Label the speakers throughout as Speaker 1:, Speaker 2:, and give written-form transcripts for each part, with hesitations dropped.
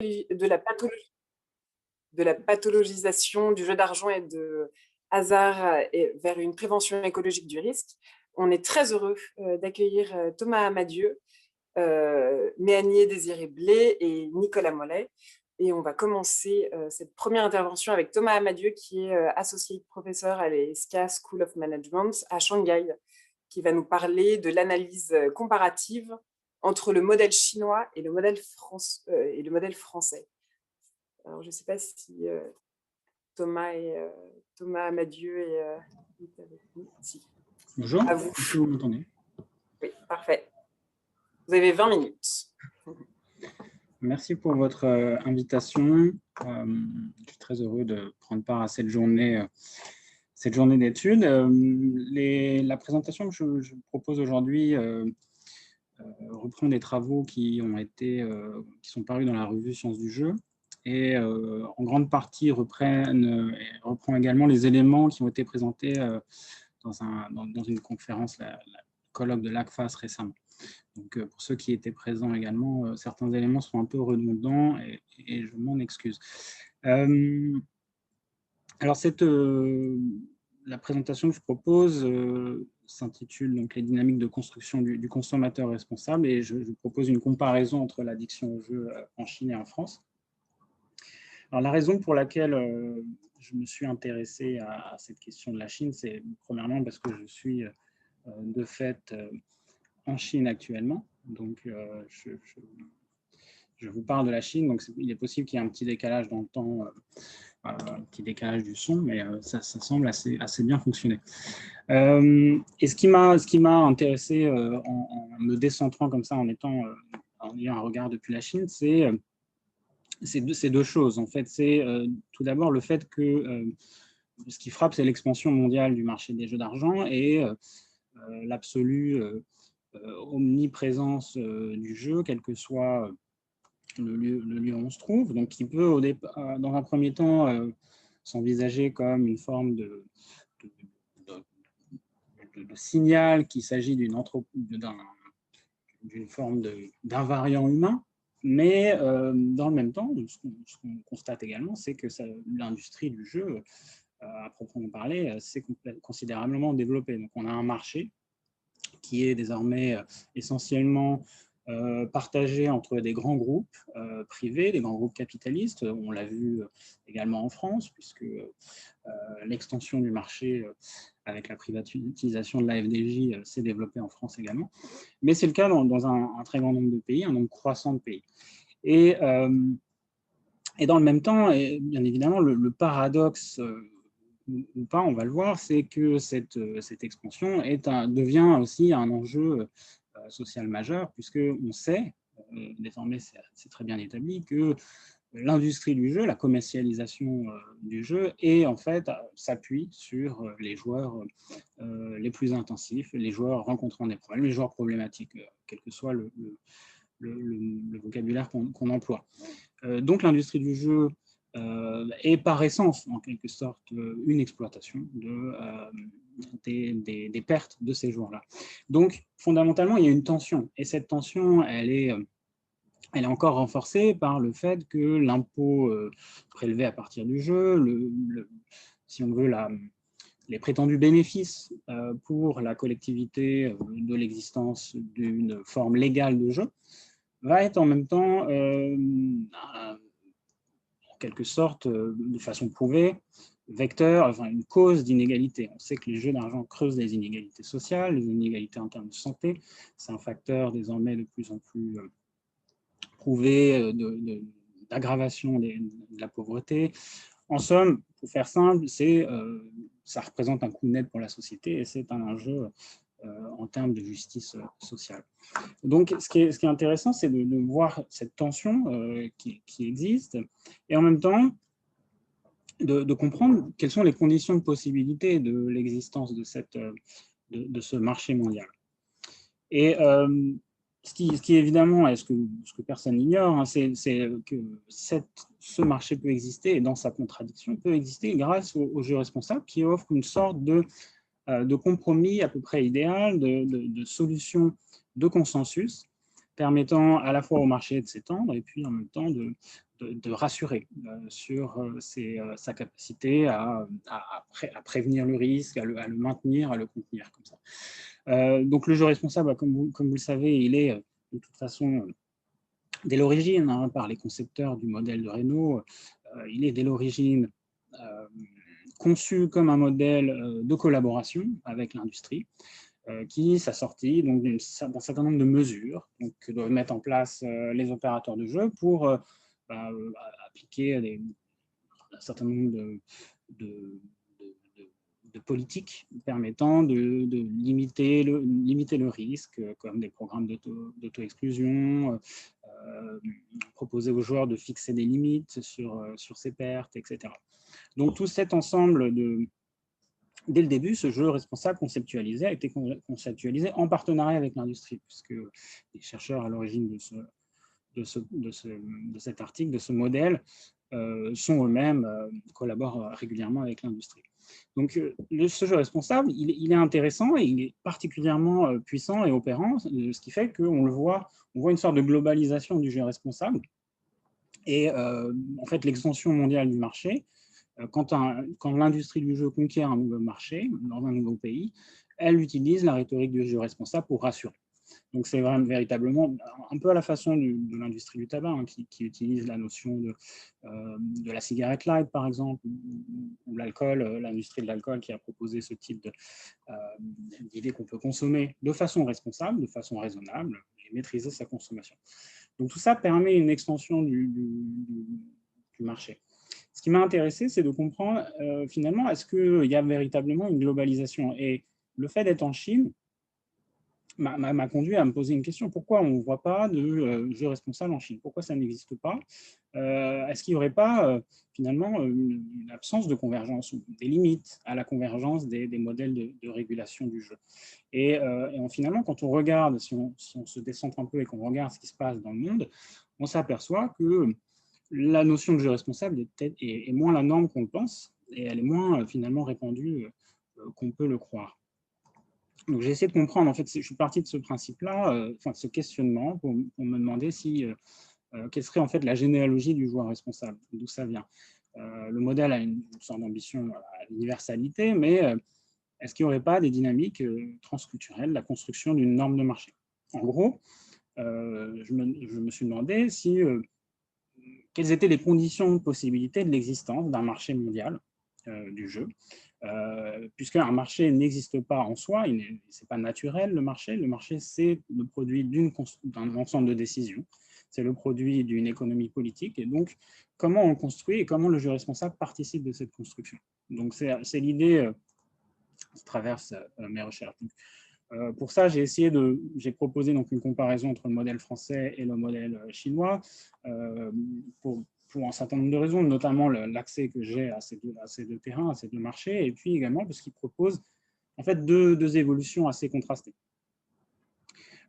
Speaker 1: de la pathologisation du jeu d'argent et de hasard et vers une prévention écologique du risque. On est très heureux d'accueillir Thomas Amadieu, Méanier Désiré-Blé et Nicolas Mollet. Et on va commencer cette première intervention avec Thomas Amadieu, qui est associé professeur à l'ESCA School of Management à Shanghai, qui va nous parler de l'analyse comparative entre le modèle chinois et le modèle français. Alors, je ne sais pas si Thomas Amadieu est avec nous. Si.
Speaker 2: Bonjour,
Speaker 1: À vous.
Speaker 2: est-ce que vous m'entendez?
Speaker 1: Oui, parfait. Vous avez 20 minutes.
Speaker 2: Merci pour votre invitation. Je suis très heureux de prendre part à cette journée d'études. La présentation que je vous propose aujourd'hui reprend des travaux qui sont parus dans la revue Sciences du jeu et en grande partie reprend également les éléments qui ont été présentés dans une conférence, la colloque de l'ACFAS récemment. Donc, pour ceux qui étaient présents également, certains éléments sont un peu redondants et je m'en excuse. Alors, la présentation que je propose s'intitule donc « Les dynamiques de construction du consommateur responsable » et je propose une comparaison entre l'addiction au jeu en Chine et en France. Alors, la raison pour laquelle je me suis intéressé à cette question de la Chine, c'est premièrement parce que je suis de fait en Chine actuellement. Donc, je vous parle de la Chine. Donc, il est possible qu'il y ait un petit décalage dans le temps, un petit décalage du son, mais ça semble assez bien fonctionner. Et ce qui m'a intéressé en me décentrant comme ça, en ayant un regard depuis la Chine, c'est deux choses. En fait, c'est tout d'abord le fait que ce qui frappe, c'est l'expansion mondiale du marché des jeux d'argent et l'absolue omniprésence du jeu, quel que soit le lieu où on se trouve, donc qui peut dans un premier temps s'envisager comme une forme de signal qu'il s'agit d'une forme d'invariant humain, mais dans le même temps, ce qu'on constate également, c'est que l'industrie du jeu, à proprement parler, s'est considérablement développée. Donc on a un marché qui est désormais essentiellement partagé entre des grands groupes privés, des grands groupes capitalistes. On l'a vu également en France, puisque l'extension du marché avec la privatisation de la FDJ s'est développée en France également. Mais c'est le cas dans un très grand nombre de pays, un nombre croissant de pays. Et dans le même temps, et bien évidemment, le paradoxe ou pas, on va le voir, c'est que cette expansion devient aussi un enjeu social majeur, puisqu'on sait, désormais c'est très bien établi, que l'industrie du jeu, la commercialisation du jeu, en fait, s'appuie sur les joueurs les plus intensifs, les joueurs rencontrant des problèmes, les joueurs problématiques, quel que soit le vocabulaire qu'on emploie. Donc l'industrie du jeu est par essence, en quelque sorte, une exploitation des pertes de ces joueurs-là. Donc, fondamentalement, il y a une tension. Et cette tension, elle est encore renforcée par le fait que l'impôt prélevé à partir du jeu, si on veut, les prétendus bénéfices pour la collectivité de l'existence d'une forme légale de jeu, va être en même temps en quelque sorte, de façon prouvée, une cause d'inégalité. On sait que les jeux d'argent creusent les inégalités sociales, les inégalités en termes de santé. C'est un facteur désormais de plus en plus prouvé d'aggravation de la pauvreté. En somme, pour faire simple, ça représente un coût net pour la société et c'est un enjeu en termes de justice sociale. Donc, ce qui est intéressant, c'est de voir cette tension qui existe et en même temps de comprendre quelles sont les conditions de possibilité de l'existence de ce marché mondial. Et ce qui évidemment est ce que personne n'ignore, hein, c'est que ce marché peut exister et dans sa contradiction peut exister grâce aux jeux responsables qui offrent une sorte de compromis à peu près idéal, de solution de consensus permettant à la fois au marché de s'étendre et puis en même temps de rassurer sur sa capacité à prévenir le risque, à le maintenir, à le contenir comme ça. Donc le jeu responsable, comme vous le savez, il est de toute façon, dès l'origine, hein, par les concepteurs du modèle de Renault, il est dès l'origine conçu comme un modèle de collaboration avec l'industrie, qui s'assortit d'un certain nombre de mesures que doivent mettre en place les opérateurs de jeu pour appliquer un certain nombre de politiques permettant de limiter le risque, comme des programmes d'auto-exclusion, proposer aux joueurs de fixer des limites sur ces pertes, etc. Donc tout cet ensemble dès le début, ce jeu responsable conceptualisé a été conceptualisé en partenariat avec l'industrie, puisque les chercheurs à l'origine de cet article, de ce modèle, sont eux-mêmes, collaborent régulièrement avec l'industrie. Donc ce jeu responsable, il est intéressant et il est particulièrement puissant et opérant, ce qui fait qu'on le voit, on voit une sorte de globalisation du jeu responsable et en fait l'extension mondiale du marché. Quand l'industrie du jeu conquiert un nouveau marché dans un nouveau pays, elle utilise la rhétorique du jeu responsable pour rassurer. Donc c'est véritablement un peu à la façon de l'industrie du tabac, hein, qui utilise la notion de la cigarette light, par exemple, ou l'alcool, l'industrie de l'alcool qui a proposé ce type d'idée qu'on peut consommer de façon responsable, de façon raisonnable, et maîtriser sa consommation. Donc tout ça permet une extension du marché. Ce qui m'a intéressé, c'est de comprendre finalement, est-ce qu'il y a véritablement une globalisation? Et le fait d'être en Chine m'a conduit à me poser une question. Pourquoi on ne voit pas de jeu responsable en Chine? Pourquoi ça n'existe pas? Est-ce qu'il n'y aurait pas finalement une absence de convergence ou des limites à la convergence des modèles de régulation du jeu? Et finalement, quand on regarde, si on se décentre un peu et qu'on regarde ce qui se passe dans le monde, on s'aperçoit que la notion de jeu responsable est moins la norme qu'on le pense, et elle est moins finalement répandue qu'on peut le croire. Donc j'ai essayé de comprendre, en fait, je suis parti de ce principe-là, de ce questionnement, pour me demander quelle serait en fait la généalogie du joueur responsable, d'où ça vient. Le modèle a une sorte d'ambition à l'universalité, mais est-ce qu'il n'y aurait pas des dynamiques transculturelles, la construction d'une norme de marché? En gros, je me suis demandé quelles étaient les conditions de possibilité de l'existence d'un marché mondial du jeu, puisqu'un marché n'existe pas en soi, ce n'est pas naturel le marché. Le marché, c'est le produit d'un ensemble de décisions, c'est le produit d'une économie politique, et donc comment on construit et comment le jeu responsable participe de cette construction. Donc c'est l'idée qui traverse mes recherches. Donc, pour ça, j'ai proposé donc une comparaison entre le modèle français et le modèle chinois, pour un certain nombre de raisons, notamment l'accès que j'ai à ces deux terrains, à ces deux marchés, et puis également parce qu'ils proposent en fait deux évolutions assez contrastées.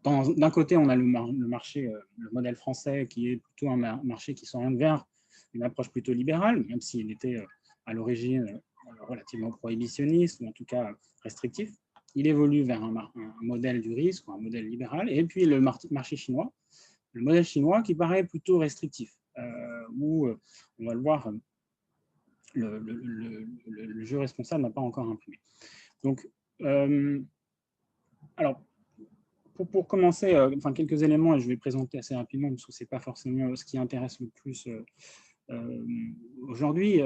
Speaker 2: D'un côté, on a le marché, le modèle français, qui est plutôt un marché qui s'oriente vers une approche plutôt libérale, même s'il était à l'origine relativement prohibitionniste, ou en tout cas restrictif. Il évolue vers un modèle du risque, ou un modèle libéral, et puis le marché chinois, le modèle chinois qui paraît plutôt restrictif, où on va le voir, le jeu responsable n'a pas encore imprimé. Donc, alors, pour commencer, quelques éléments, et je vais présenter assez rapidement, parce que ce n'est pas forcément ce qui intéresse le plus aujourd'hui.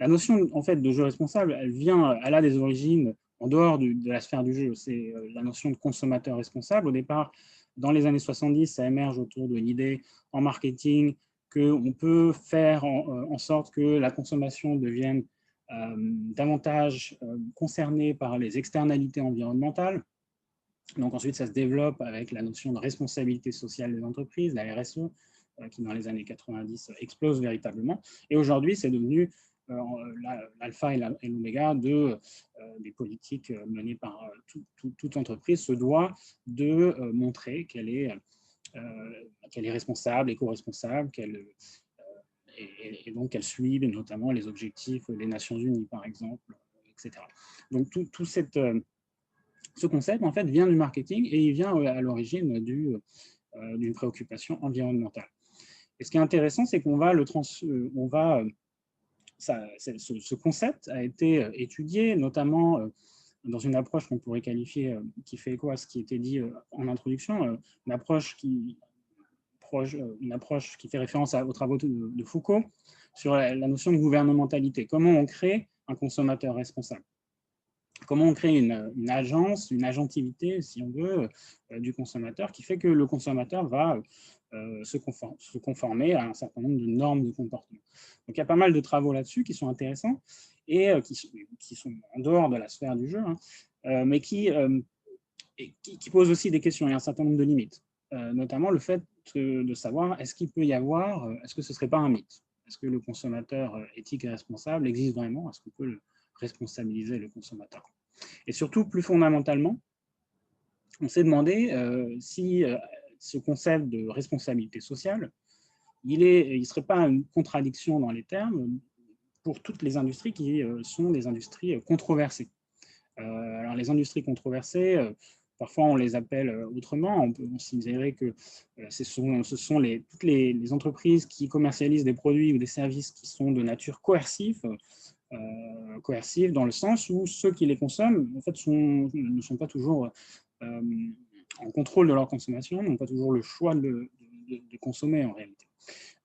Speaker 2: La notion en fait, de jeu responsable, elle a des origines en dehors de la sphère du jeu. C'est la notion de consommateur responsable. Au départ, dans les années 70, ça émerge autour de l'idée en marketing qu'on peut faire en sorte que la consommation devienne davantage concernée par les externalités environnementales. Donc ensuite, ça se développe avec la notion de responsabilité sociale des entreprises, la RSE, qui dans les années 90 explose véritablement. Et aujourd'hui, c'est devenu l'alpha et l'oméga des politiques menées par toute entreprise se doit de montrer qu'elle est responsable, éco-responsable, et donc qu'elle suit notamment les objectifs des Nations Unies, par exemple, etc. Donc tout ce concept, en fait, vient du marketing et il vient à l'origine d'une préoccupation environnementale. Et ce qui est intéressant, c'est qu'on va ce concept a été étudié, notamment dans une approche qu'on pourrait qualifier, qui fait écho à ce qui était dit en introduction, une approche qui fait référence aux travaux de Foucault sur la notion de gouvernementalité. Comment on crée un consommateur responsable? Comment on crée une agence, une agentivité, si on veut, du consommateur, qui fait que le consommateur va se conformer à un certain nombre de normes de comportement. Donc, il y a pas mal de travaux là-dessus qui sont intéressants et qui sont en dehors de la sphère du jeu, hein, mais qui posent aussi des questions et un certain nombre de limites. Notamment le fait de savoir est-ce qu'il peut y avoir, est-ce que ce ne serait pas un mythe? Est-ce que le consommateur éthique et responsable existe vraiment? Est-ce qu'on peut responsabiliser le consommateur? Et surtout, plus fondamentalement, on s'est demandé si ce concept de responsabilité sociale, il ne serait pas une contradiction dans les termes pour toutes les industries qui sont des industries controversées. Alors, les industries controversées, parfois on les appelle autrement. On peut considérer que ce sont toutes les entreprises qui commercialisent des produits ou des services qui sont de nature coercive dans le sens où ceux qui les consomment en fait, ne sont pas toujours en contrôle de leur consommation, n'ont pas toujours le choix de consommer en réalité.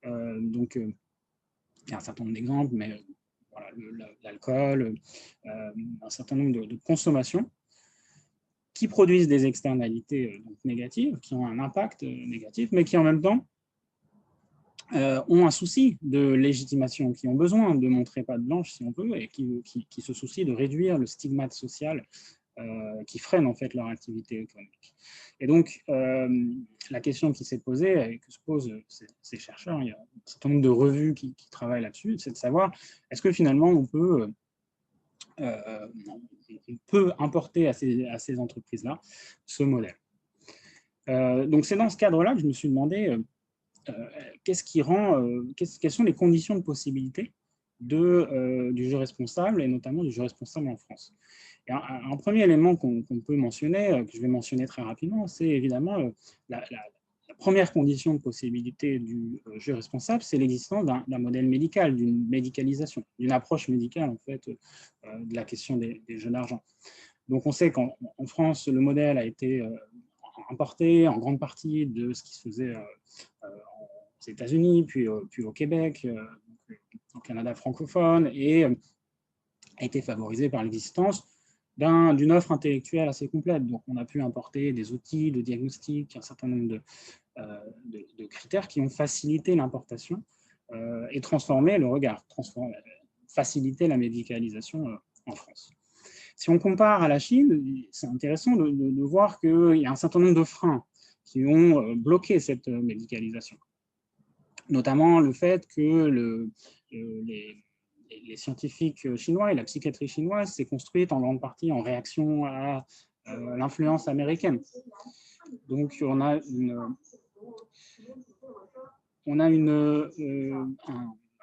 Speaker 2: Donc, il y a un certain nombre d'exemples, mais voilà, l'alcool, un certain nombre de consommations qui produisent des externalités donc négatives, qui ont un impact négatif, mais qui en même temps ont un souci de légitimation, qui ont besoin de montrer patte blanche, si on veut, et qui se soucient de réduire le stigmate social qui freine en fait leur activité économique. Et donc, la question qui s'est posée et que se posent ces chercheurs, il y a un certain nombre de revues qui travaillent là-dessus, c'est de savoir est-ce que finalement on peut importer à ces entreprises-là ce modèle. Donc, c'est dans ce cadre-là que je me suis demandé quelles sont les conditions de possibilité du jeu responsable, et notamment du jeu responsable en France. Et un premier élément qu'on peut mentionner, que je vais mentionner très rapidement, c'est évidemment la première condition de possibilité du jeu responsable, c'est l'existence d'un modèle médical, d'une médicalisation, d'une approche médicale en fait de la question des jeux d'argent. Donc on sait qu'en France, le modèle a été importé en grande partie de ce qui se faisait aux États-Unis, puis au Québec, au Canada francophone, et a été favorisé par l'existence d'une offre intellectuelle assez complète. Donc, on a pu importer des outils de diagnostic, un certain nombre de critères qui ont facilité l'importation et transformé le regard, facilité la médicalisation en France. Si on compare à la Chine, c'est intéressant de voir qu'il y a un certain nombre de freins qui ont bloqué cette médicalisation. Notamment le fait que les scientifiques chinois et la psychiatrie chinoise s'est construite en grande partie en réaction à l'influence américaine. Donc, on a un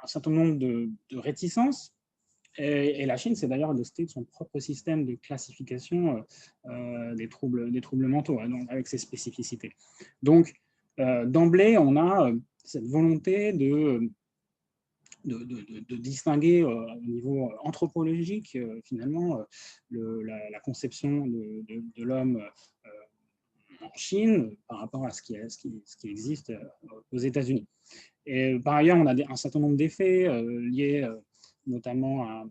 Speaker 2: certain nombre de réticences. Et la Chine s'est d'ailleurs dotée de son propre système de classification des troubles mentaux, donc avec ses spécificités. Donc, d'emblée, on a cette volonté de distinguer au niveau anthropologique, finalement, la conception de l'homme en Chine par rapport à ce qui existe aux États-Unis. Et par ailleurs, on a un certain nombre d'effets liés notamment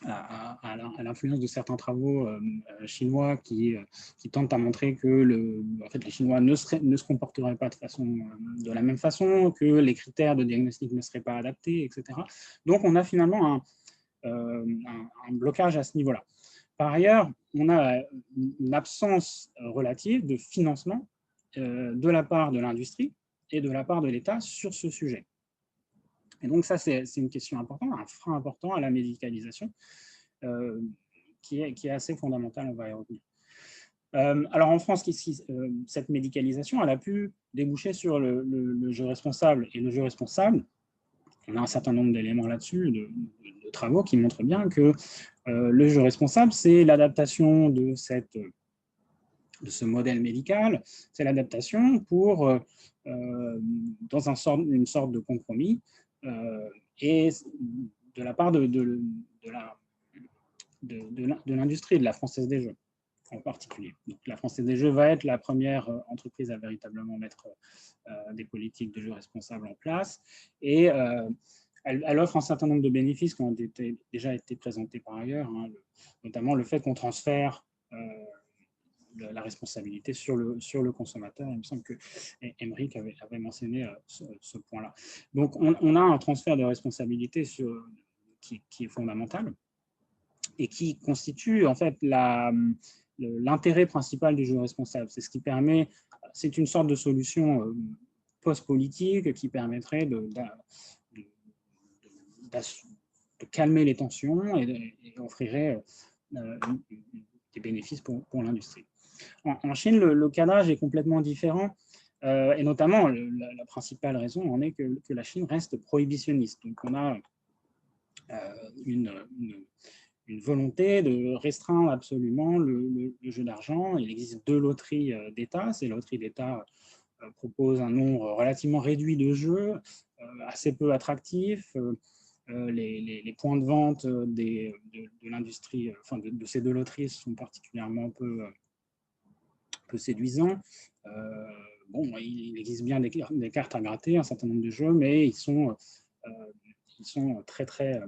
Speaker 2: à l'influence de certains travaux chinois qui tentent à montrer que en fait, les Chinois ne se comporteraient pas de la même façon, que les critères de diagnostic ne seraient pas adaptés, etc. Donc, on a finalement un blocage à ce niveau-là. Par ailleurs, on a une absence relative de financement de la part de l'industrie et de la part de l'État sur ce sujet. Et donc ça, c'est une question importante, un frein important à la médicalisation qui est assez fondamental, on va y revenir. Alors en France, cette médicalisation, elle a pu déboucher sur le jeu responsable. Et le jeu responsable, on a un certain nombre d'éléments là-dessus, de travaux qui montrent bien que le jeu responsable, c'est l'adaptation de ce modèle médical, c'est l'adaptation pour, dans une sorte de compromis, et de la part de l'industrie, de la Française des Jeux en particulier. Donc, la Française des Jeux va être la première entreprise à véritablement mettre des politiques de jeux responsables en place, et elle offre un certain nombre de bénéfices qui ont déjà été présentés par ailleurs, hein, notamment le fait qu'on transfère la responsabilité sur le consommateur. Il me semble que Émeric avait mentionné ce point-là. Donc, on a un transfert de responsabilité qui est fondamental et qui constitue en fait l'intérêt principal du jeu responsable. C'est ce qui permet, c'est une sorte de solution post-politique qui permettrait de calmer les tensions et offrirait des bénéfices pour l'industrie. En Chine, le cadrage est complètement différent, et notamment la principale raison en est que la Chine reste prohibitionniste. Donc on a une volonté de restreindre absolument le jeu d'argent. Il existe 2 loteries d'État. Ces loteries d'État proposent un nombre relativement réduit de jeux, assez peu attractifs. Les points de vente de l'industrie, enfin de ces 2 loteries sont particulièrement peu séduisants. Bon, il existe bien des cartes à gratter, un certain nombre de jeux, mais ils sont très, très...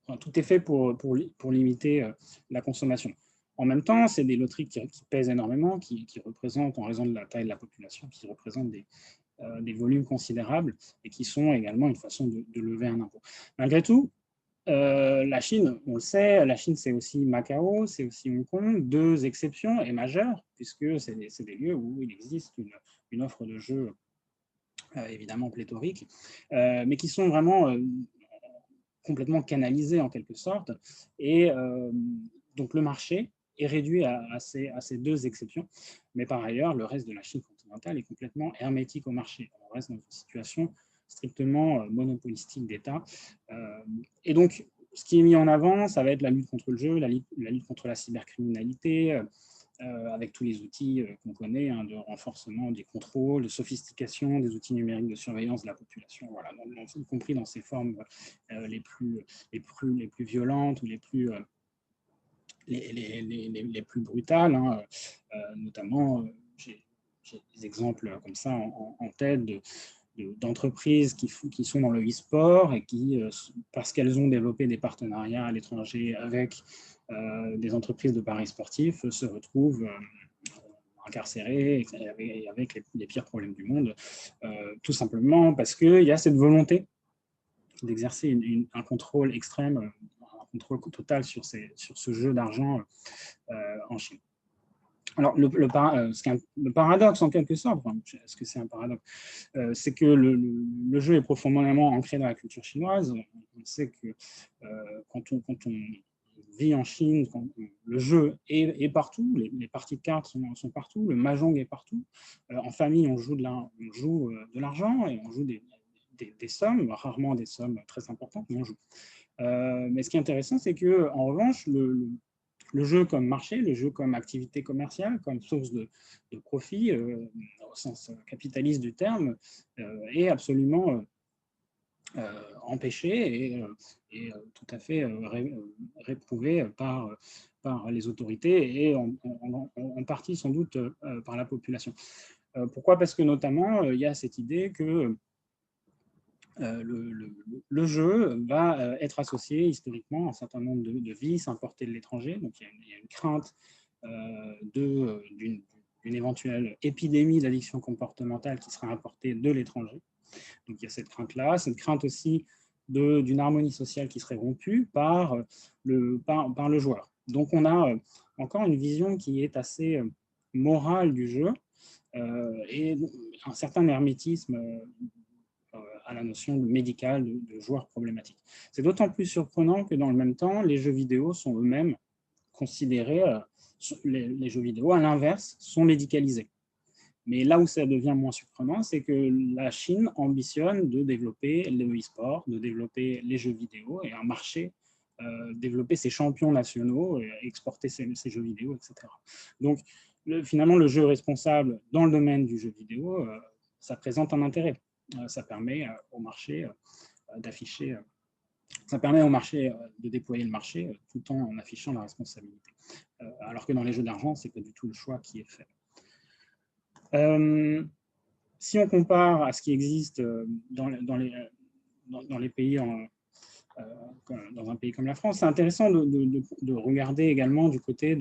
Speaker 2: Enfin, tout est fait pour limiter la consommation. En même temps, c'est des loteries qui pèsent énormément, qui représentent, en raison de la taille de la population, qui représentent des volumes considérables et qui sont également une façon de lever un impôt. Malgré tout, la Chine, on le sait, la Chine, c'est aussi Macao, c'est aussi Hong Kong, 2 exceptions et majeures, puisque c'est des lieux où il existe une offre de jeux évidemment pléthorique, mais qui sont vraiment complètement canalisés en quelque sorte. Et donc le marché est réduit à ces 2 exceptions, mais par ailleurs, le reste de la Chine continentale est complètement hermétique au marché. On reste dans une situation strictement monopolistique d'État. Et donc, ce qui est mis en avant, ça va être la lutte contre le jeu, la lutte contre la cybercriminalité, avec tous les outils qu'on connaît, hein, de renforcement des contrôles, de sophistication des outils numériques de surveillance de la population, voilà, y compris dans ses formes les plus violentes ou les plus brutales, hein, notamment, j'ai des exemples comme ça en tête d'entreprises qui sont dans le e-sport et qui, parce qu'elles ont développé des partenariats à l'étranger avec des entreprises de paris sportifs, se retrouvent incarcérés et avec les pires problèmes du monde, tout simplement parce qu'il y a cette volonté d'exercer un contrôle extrême, un contrôle total sur ce jeu d'argent en Chine. Alors, le paradoxe, en quelque sorte, enfin, est-ce que c'est un paradoxe, c'est que le jeu est profondément ancré dans la culture chinoise. On sait que quand on vit en Chine, le jeu est partout, les parties de cartes sont partout, le mahjong est partout. En famille, on joue de l'argent et on joue des sommes, rarement des sommes très importantes, mais on joue. Mais ce qui est intéressant, c'est qu'en revanche, le jeu comme marché, le jeu comme activité commerciale, comme source de profit, au sens capitaliste du terme, est absolument empêché et tout à fait réprouvé par les autorités et en partie sans doute par la population. Pourquoi? Parce que notamment, il y a cette idée que le jeu va être associé historiquement à un certain nombre de vices importés de l'étranger. Donc, il y a une crainte d'une éventuelle épidémie d'addiction comportementale qui sera importée de l'étranger. Donc, il y a cette crainte-là, cette crainte aussi d'une harmonie sociale qui serait rompue par le joueur. Donc, on a encore une vision qui est assez morale du jeu et un certain hermétisme à la notion médicale de joueurs problématiques. C'est d'autant plus surprenant que dans le même temps, les jeux vidéo sont eux-mêmes considérés, les jeux vidéo à l'inverse, sont médicalisés. Mais là où ça devient moins surprenant, c'est que la Chine ambitionne de développer le e-sport, de développer les jeux vidéo et un marché, développer ses champions nationaux, exporter ses jeux vidéo, etc. Donc, finalement, le jeu responsable dans le domaine du jeu vidéo, ça présente un intérêt. Ça permet au marché d'afficher, ça permet au marché de déployer le marché tout en affichant la responsabilité. Alors que dans les jeux d'argent, ce n'est pas du tout le choix qui est fait. Si on compare à ce qui existe dans les pays, dans un pays comme la France, c'est intéressant de regarder également du côté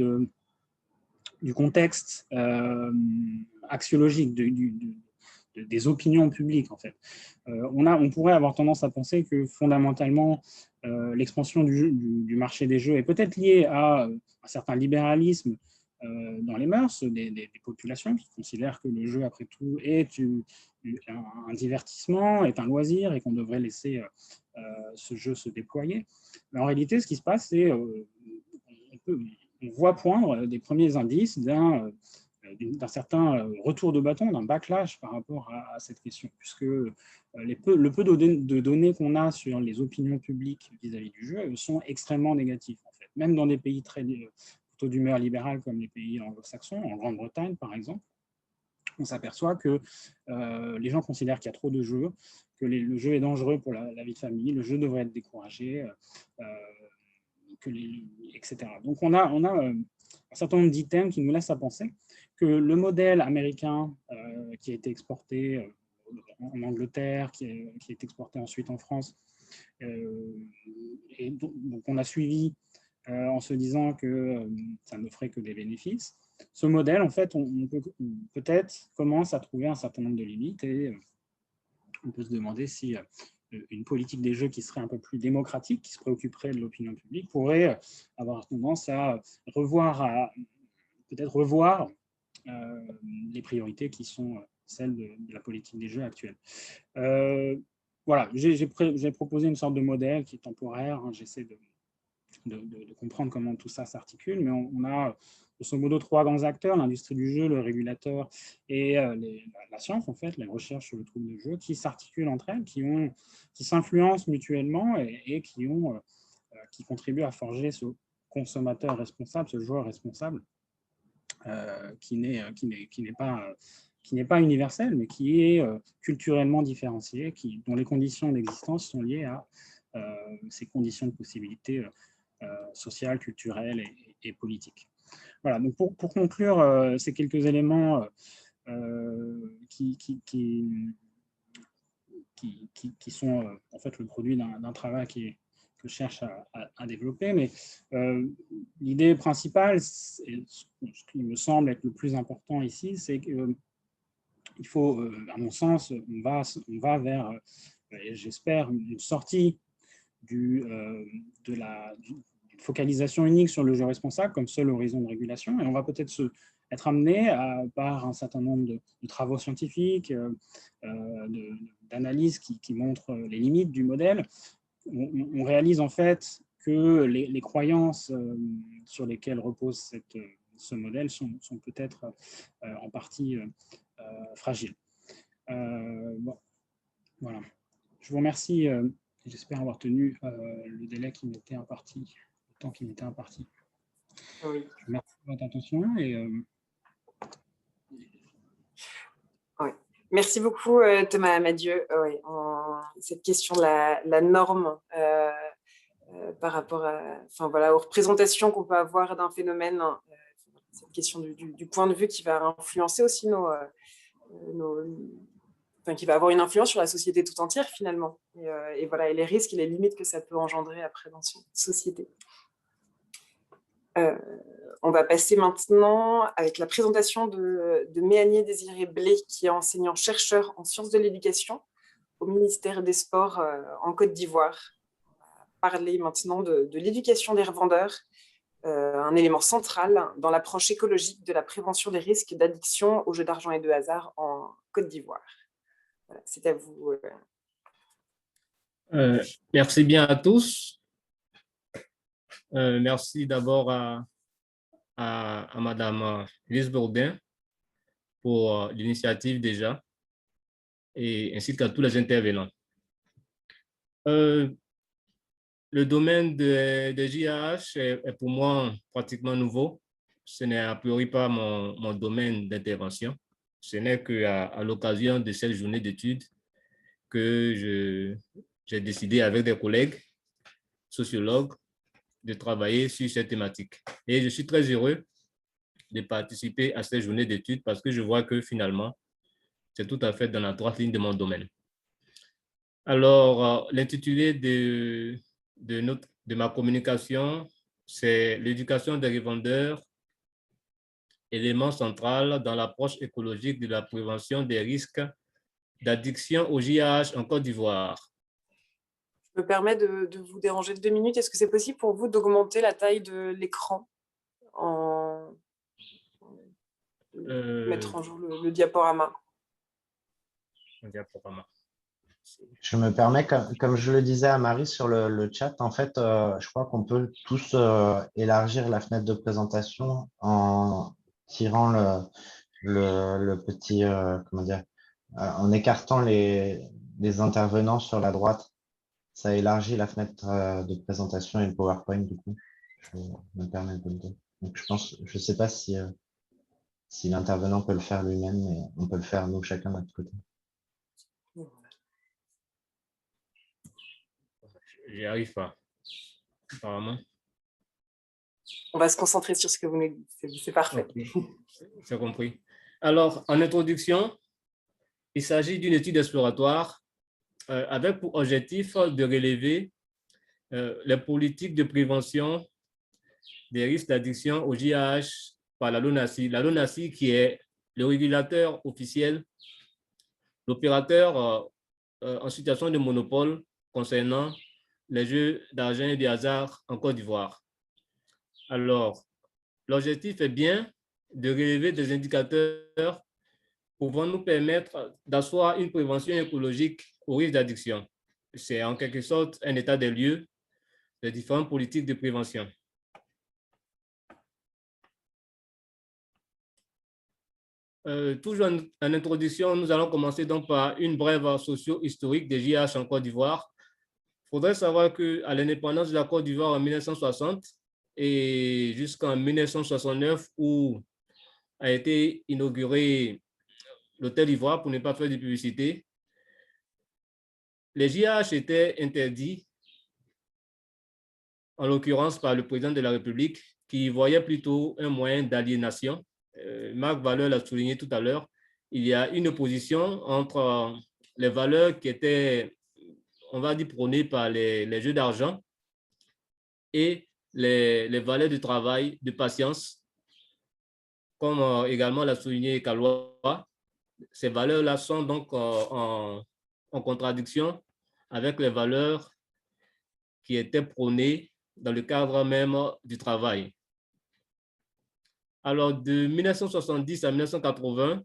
Speaker 2: du contexte axiologique, des opinions publiques, en fait. On pourrait avoir tendance à penser que fondamentalement, l'expansion du marché des jeux est peut-être liée à un certain libéralisme dans les mœurs des populations qui considèrent que le jeu, après tout, est un divertissement, est un loisir et qu'on devrait laisser ce jeu se déployer. Mais en réalité, ce qui se passe, c'est on voit poindre des premiers indices d'un certain retour de bâton, d'un backlash par rapport à cette question, puisque le peu de données qu'on a sur les opinions publiques vis-à-vis du jeu sont extrêmement négatives, en fait. Même dans des pays plutôt d'humeur libérale comme les pays anglo-saxons, en Grande-Bretagne par exemple, on s'aperçoit que les gens considèrent qu'il y a trop de jeux, que le jeu est dangereux pour la vie de famille, le jeu devrait être découragé, etc. Donc on a un certain nombre d'items qui nous laissent à penser que le modèle américain qui a été exporté en Angleterre, qui est exporté ensuite en France, et donc on a suivi en se disant que ça ne ferait que des bénéfices. Ce modèle, en fait, on peut-être commence à trouver un certain nombre de limites et on peut se demander si une politique des jeux qui serait un peu plus démocratique, qui se préoccuperait de l'opinion publique, pourrait avoir tendance à peut-être revoir les priorités qui sont celles de la politique des jeux actuelle. Voilà, j'ai proposé une sorte de modèle qui est temporaire. Hein, j'essaie de comprendre comment tout ça s'articule, mais on a grosso modo 3 grands acteurs, l'industrie du jeu, le régulateur et la science, en fait, les recherches sur le trouble du jeu, qui s'articulent entre elles, qui s'influencent mutuellement et qui contribuent à forger ce consommateur responsable, ce joueur responsable, qui n'est pas universel, mais qui est culturellement différencié, dont les conditions d'existence sont liées à ces conditions de possibilité sociales, culturelles et politiques. Voilà, donc pour conclure ces quelques éléments qui sont en fait le produit d'un travail que je cherche à développer, mais l'idée principale, ce qui me semble être le plus important ici, c'est qu'il faut, à mon sens, on va vers, j'espère, une sortie de la focalisation unique sur le jeu responsable comme seul horizon de régulation, et on va peut-être être amené par un certain nombre de travaux scientifiques, d'analyses qui montrent les limites du modèle. On réalise en fait que les croyances sur lesquelles repose ce modèle sont peut-être en partie fragiles. Bon, voilà. Je vous remercie. J'espère avoir tenu le délai qui m'était imparti, le temps qui m'était imparti.
Speaker 1: Oui.
Speaker 2: Je vous remercie de votre attention.
Speaker 1: Oui. Merci beaucoup, Thomas Amadieu. Oui, cette question de la norme par rapport aux représentations qu'on peut avoir d'un phénomène, cette question du point de vue qui va influencer aussi qui va avoir une influence sur la société tout entière finalement, et les risques et les limites que ça peut engendrer après dans une société. On va passer maintenant avec la présentation de Méanier Désiré Blé, qui est enseignant-chercheur en sciences de l'éducation au ministère des Sports en Côte d'Ivoire. On va parler maintenant de l'éducation des revendeurs, un élément central dans l'approche écologique de la prévention des risques d'addiction aux jeux d'argent et de hasard en Côte d'Ivoire. Voilà, c'est à vous.
Speaker 3: Merci bien à tous. Merci d'abord à Madame Lise Bourdin pour l'initiative déjà, et ainsi qu'à tous les intervenants. Le domaine des JAH est pour moi pratiquement nouveau. ce n'est a priori pas mon domaine d'intervention. Ce n'est qu'à l'occasion de cette journée d'études que j'ai décidé avec des collègues sociologues de travailler sur cette thématique. Et je suis très heureux de participer à cette journée d'études parce que je vois que finalement, c'est tout à fait dans la droite ligne de mon domaine. Alors, l'intitulé de ma communication, c'est l'éducation des revendeurs, élément central dans l'approche écologique de la prévention des risques d'addiction au JAH en Côte d'Ivoire.
Speaker 1: Je me permets de vous déranger de 2 minutes. Est-ce que c'est possible pour vous d'augmenter la taille de l'écran mettre en jour le diaporama?
Speaker 4: Je me permets, comme je le disais à Marie sur le chat, en fait, je crois qu'on peut tous élargir la fenêtre de présentation en tirant le petit, comment dire, en écartant les intervenants sur la droite. Ça élargit la fenêtre de présentation et le PowerPoint, du coup. Je me permets de le dire. Donc, je ne sais pas si l'intervenant peut le faire lui-même, mais on peut le faire, nous, chacun de notre côté.
Speaker 3: J'y arrive pas, apparemment.
Speaker 1: On va se concentrer sur ce que vous nous dites. C'est parfait.
Speaker 3: Okay. C'est compris. Alors, en introduction, il s'agit d'une étude exploratoire avec pour objectif de relever les politiques de prévention des risques d'addiction au JAH par la LONASI. La LONASI qui est le régulateur officiel, l'opérateur en situation de monopole concernant les jeux d'argent et de hasard en Côte d'Ivoire. Alors, l'objectif est bien de relever des indicateurs pouvant nous permettre d'asseoir une prévention écologique au risque d'addiction. C'est en quelque sorte un état des lieux des différentes politiques de prévention. Toujours en introduction, nous allons commencer donc par une brève socio-historique des JAH en Côte d'Ivoire. Il faudrait savoir qu'à l'indépendance de la Côte d'Ivoire en 1960 et jusqu'en 1969, où a été inauguré l'Hôtel Ivoire, pour ne pas faire de publicité, les JAH étaient interdits, en l'occurrence par le président de la République, qui voyait plutôt un moyen d'aliénation. Marc Valeur l'a souligné tout à l'heure, il y a une opposition entre les valeurs qui étaient, on va dire, prônées par les jeux d'argent et les valeurs du travail, de patience, comme également l'a souligné Kaloua. Ces valeurs-là sont donc en contradiction avec les valeurs qui étaient prônées dans le cadre même du travail. Alors, de 1970 à 1980,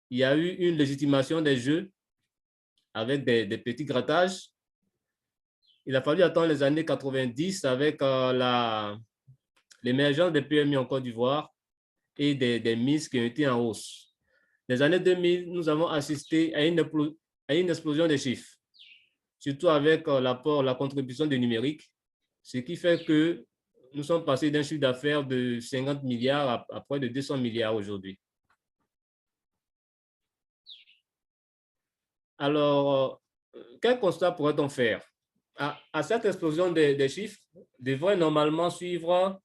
Speaker 3: il y a eu une légitimation des jeux avec des petits grattages. Il a fallu attendre les années 90 avec l'émergence des PMI en Côte d'Ivoire et des mises qui ont été en hausse. Les années 2000, nous avons assisté à une explosion des chiffres, surtout avec l'apport, la contribution du numérique, ce qui fait que nous sommes passés d'un chiffre d'affaires de 50 milliards à près de 200 milliards aujourd'hui. Alors, quel constat pourrait-on faire? À cette explosion des chiffres, devrait normalement suivre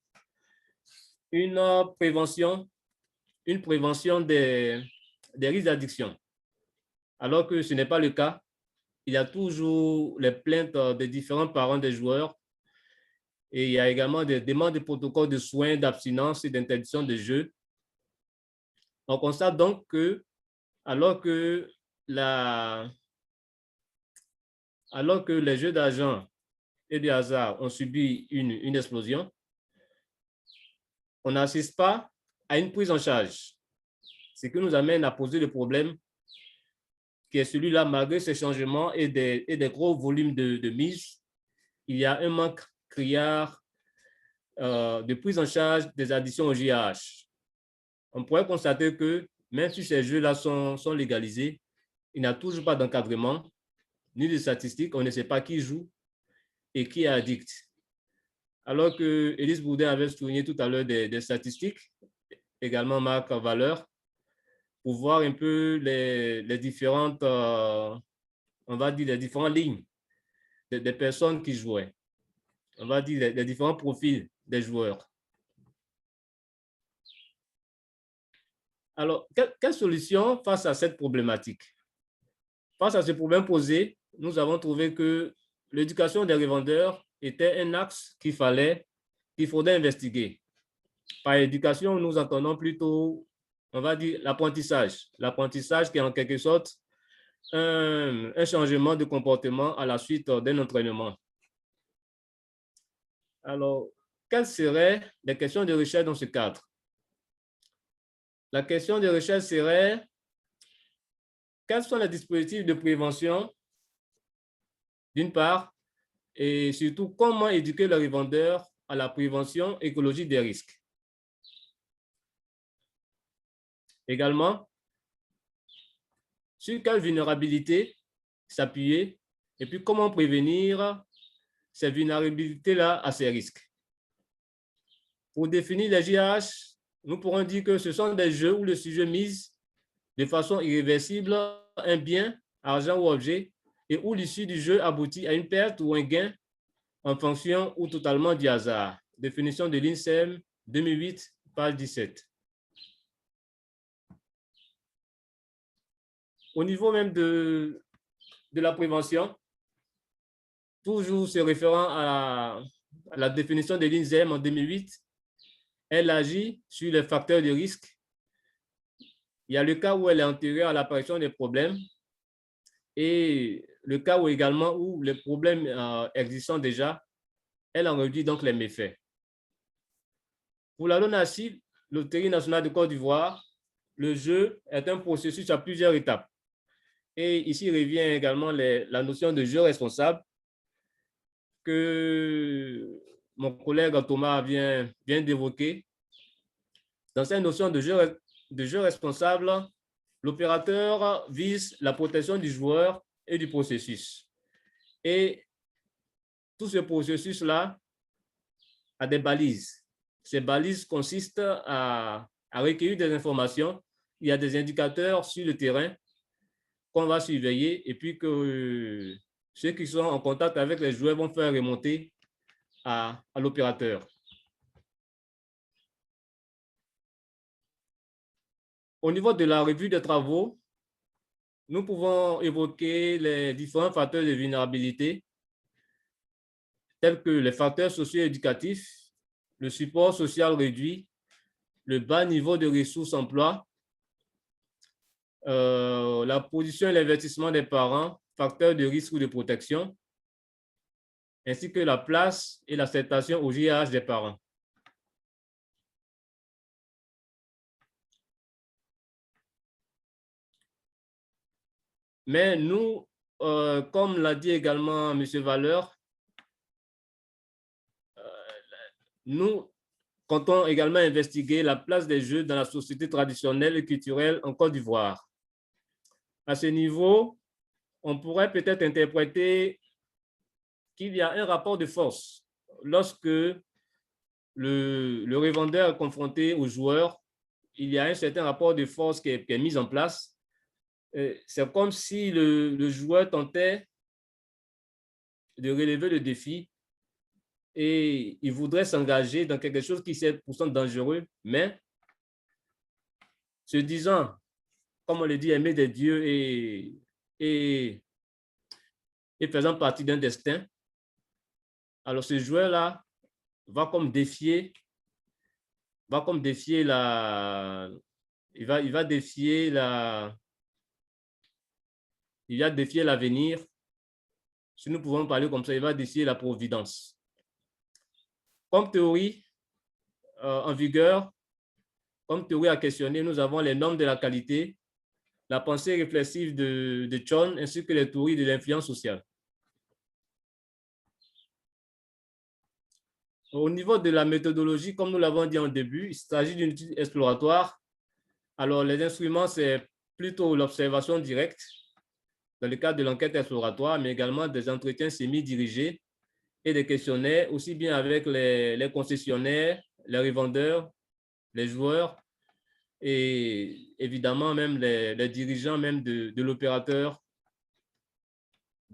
Speaker 3: une prévention des risques d'addiction. Alors que ce n'est pas le cas, il y a toujours les plaintes des différents parents des joueurs et il y a également des demandes de protocoles de soins, d'abstinence et d'interdiction de jeu. On constate donc que alors que les jeux d'argent et de hasard ont subi une explosion, on n'assiste pas à une prise en charge, ce qui nous amène à poser le problème qui est celui-là, malgré ces changements et des gros volumes de mise, il y a un manque criard de prise en charge des addictions au JAH. On pourrait constater que même si ces jeux-là sont légalisés, il n'y a toujours pas d'encadrement, ni de statistiques, on ne sait pas qui joue et qui est addict. Alors que Élise Bourdin avait souligné tout à l'heure des statistiques, également Marc Valeur, pour voir un peu les différentes, on va dire, les différentes lignes des personnes qui jouaient. On va dire les différents profils des joueurs. Alors, quelle solution face à cette problématique? Face à ce problème posé, nous avons trouvé que l'éducation des revendeurs était un axe qu'il faudrait investiguer. Par éducation, nous entendons plutôt, on va dire, l'apprentissage. L'apprentissage qui est en quelque sorte un changement de comportement à la suite d'un entraînement. Alors, quelles seraient les questions de recherche dans ce cadre? La question de recherche serait: quels sont les dispositifs de prévention, d'une part, et surtout, comment éduquer le revendeur à la prévention écologique des risques? Également, sur quelle vulnérabilité s'appuyer et puis comment prévenir ces vulnérabilités-là à ces risques. Pour définir les JH, nous pourrons dire que ce sont des jeux où le sujet mise de façon irréversible un bien, argent ou objet, et où l'issue du jeu aboutit à une perte ou un gain en fonction ou totalement du hasard. Définition de l'INSEM 2008, page 17. Au niveau même de la prévention, toujours se référant à la définition de l'INSEM en 2008, elle agit sur les facteurs de risque. Il y a le cas où elle est antérieure à l'apparition des problèmes et le cas où également où les problèmes existant déjà, elle en réduit donc les méfaits. Pour la LONASI, Loterie nationale de Côte d'Ivoire, le jeu est un processus à plusieurs étapes. Et ici revient également la notion de jeu responsable que mon collègue Thomas vient d'évoquer. Dans cette notion de jeu responsable, l'opérateur vise la protection du joueur et du processus. Et tout ce processus-là a des balises. Ces balises consistent à recueillir des informations. Il y a des indicateurs sur le terrain qu'on va surveiller et puis que ceux qui sont en contact avec les joueurs vont faire remonter à l'opérateur. Au niveau de la revue des travaux, nous pouvons évoquer les différents facteurs de vulnérabilité, tels que les facteurs socio-éducatifs, le support social réduit, le bas niveau de ressources emploi, la position et l'investissement des parents, facteurs de risque ou de protection, ainsi que la place et l'acceptation au JH des parents. Mais nous, comme l'a dit également M. Valeur, nous comptons également investiguer la place des jeux dans la société traditionnelle et culturelle en Côte d'Ivoire. À ce niveau, on pourrait peut-être interpréter qu'il y a un rapport de force lorsque le revendeur est confronté aux joueurs. Il y a un certain rapport de force qui est mis en place. C'est comme si le joueur tentait de relever le défi et il voudrait s'engager dans quelque chose qui est pourtant dangereux, mais se disant, comme on le dit, aimer des dieux et faisant partie d'un destin. Alors ce joueur-là va comme défier l'avenir. Si nous pouvons parler comme ça, il va défier la providence. Comme théorie en vigueur, comme théorie à questionner, nous avons les normes de la qualité, la pensée réflexive de Chon, ainsi que les théories de l'influence sociale. Au niveau de la méthodologie, comme nous l'avons dit en début, il s'agit d'une étude exploratoire. Alors, les instruments, c'est plutôt l'observation directe dans le cadre de l'enquête exploratoire, mais également des entretiens semi-dirigés et des questionnaires, aussi bien avec les concessionnaires, les revendeurs, les joueurs et évidemment même les dirigeants même de l'opérateur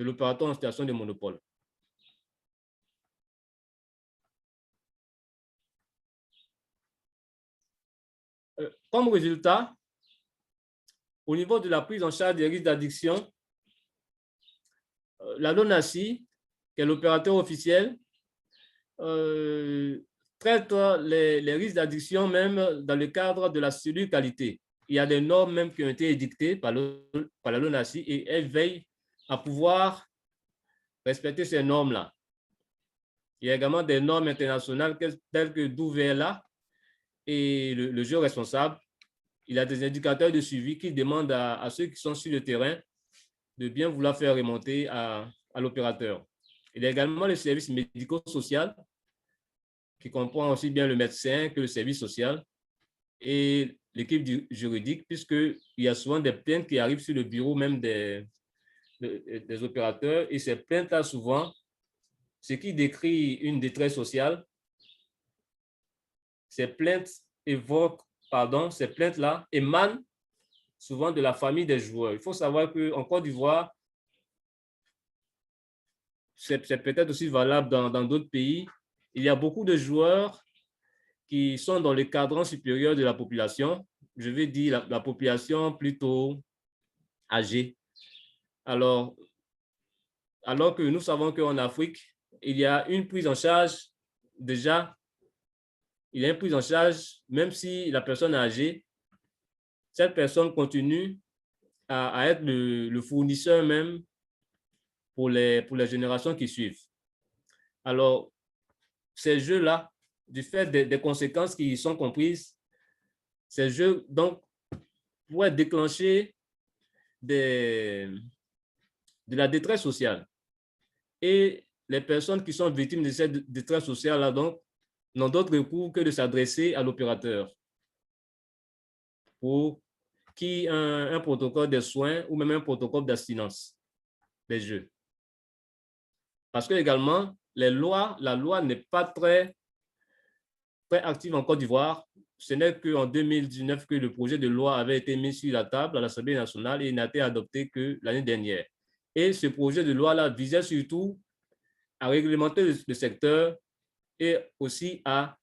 Speaker 3: en situation de monopole. Comme résultat, au niveau de la prise en charge des risques d'addiction, la LONASI, qui est l'opérateur officiel, traite les risques d'addiction même dans le cadre de la cellule qualité. Il y a des normes même qui ont été édictées par la LONASI et elle veille à pouvoir respecter ces normes-là. Il y a également des normes internationales telles que DOVLA et le jeu responsable. Il y a des indicateurs de suivi qui demandent à ceux qui sont sur le terrain de bien vouloir faire remonter à l'opérateur. Il y a également le service médico-social qui comprend aussi bien le médecin que le service social et l'équipe juridique, puisqu'il y a souvent des plaintes qui arrivent sur le bureau même des opérateurs et ces plaintes-là souvent, ce qui décrit une détresse sociale, ces plaintes ces plaintes-là émanent souvent de la famille des joueurs. Il faut savoir qu'en Côte d'Ivoire, c'est peut-être aussi valable dans d'autres pays, il y a beaucoup de joueurs qui sont dans le cadran supérieur de la population, je vais dire la population plutôt âgée. Alors que nous savons qu'en Afrique, il y a une prise en charge déjà, il y a une prise en charge, même si la personne est âgée, cette personne continue à être le fournisseur même pour les générations qui suivent. Alors, ces jeux-là, du fait des conséquences qui y sont comprises, ces jeux donc pourraient déclencher de la détresse sociale. Et les personnes qui sont victimes de cette détresse sociale-là, donc, n'ont d'autre recours que de s'adresser à l'opérateur pour qui un protocole de soins ou même un protocole d'abstinence des jeux. Parce que également, la loi n'est pas très active en Côte d'Ivoire. Ce n'est qu'en 2019 que le projet de loi avait été mis sur la table à l'Assemblée nationale et il n'a été adopté que l'année dernière. Et ce projet de loi-là visait surtout à réglementer le secteur et aussi à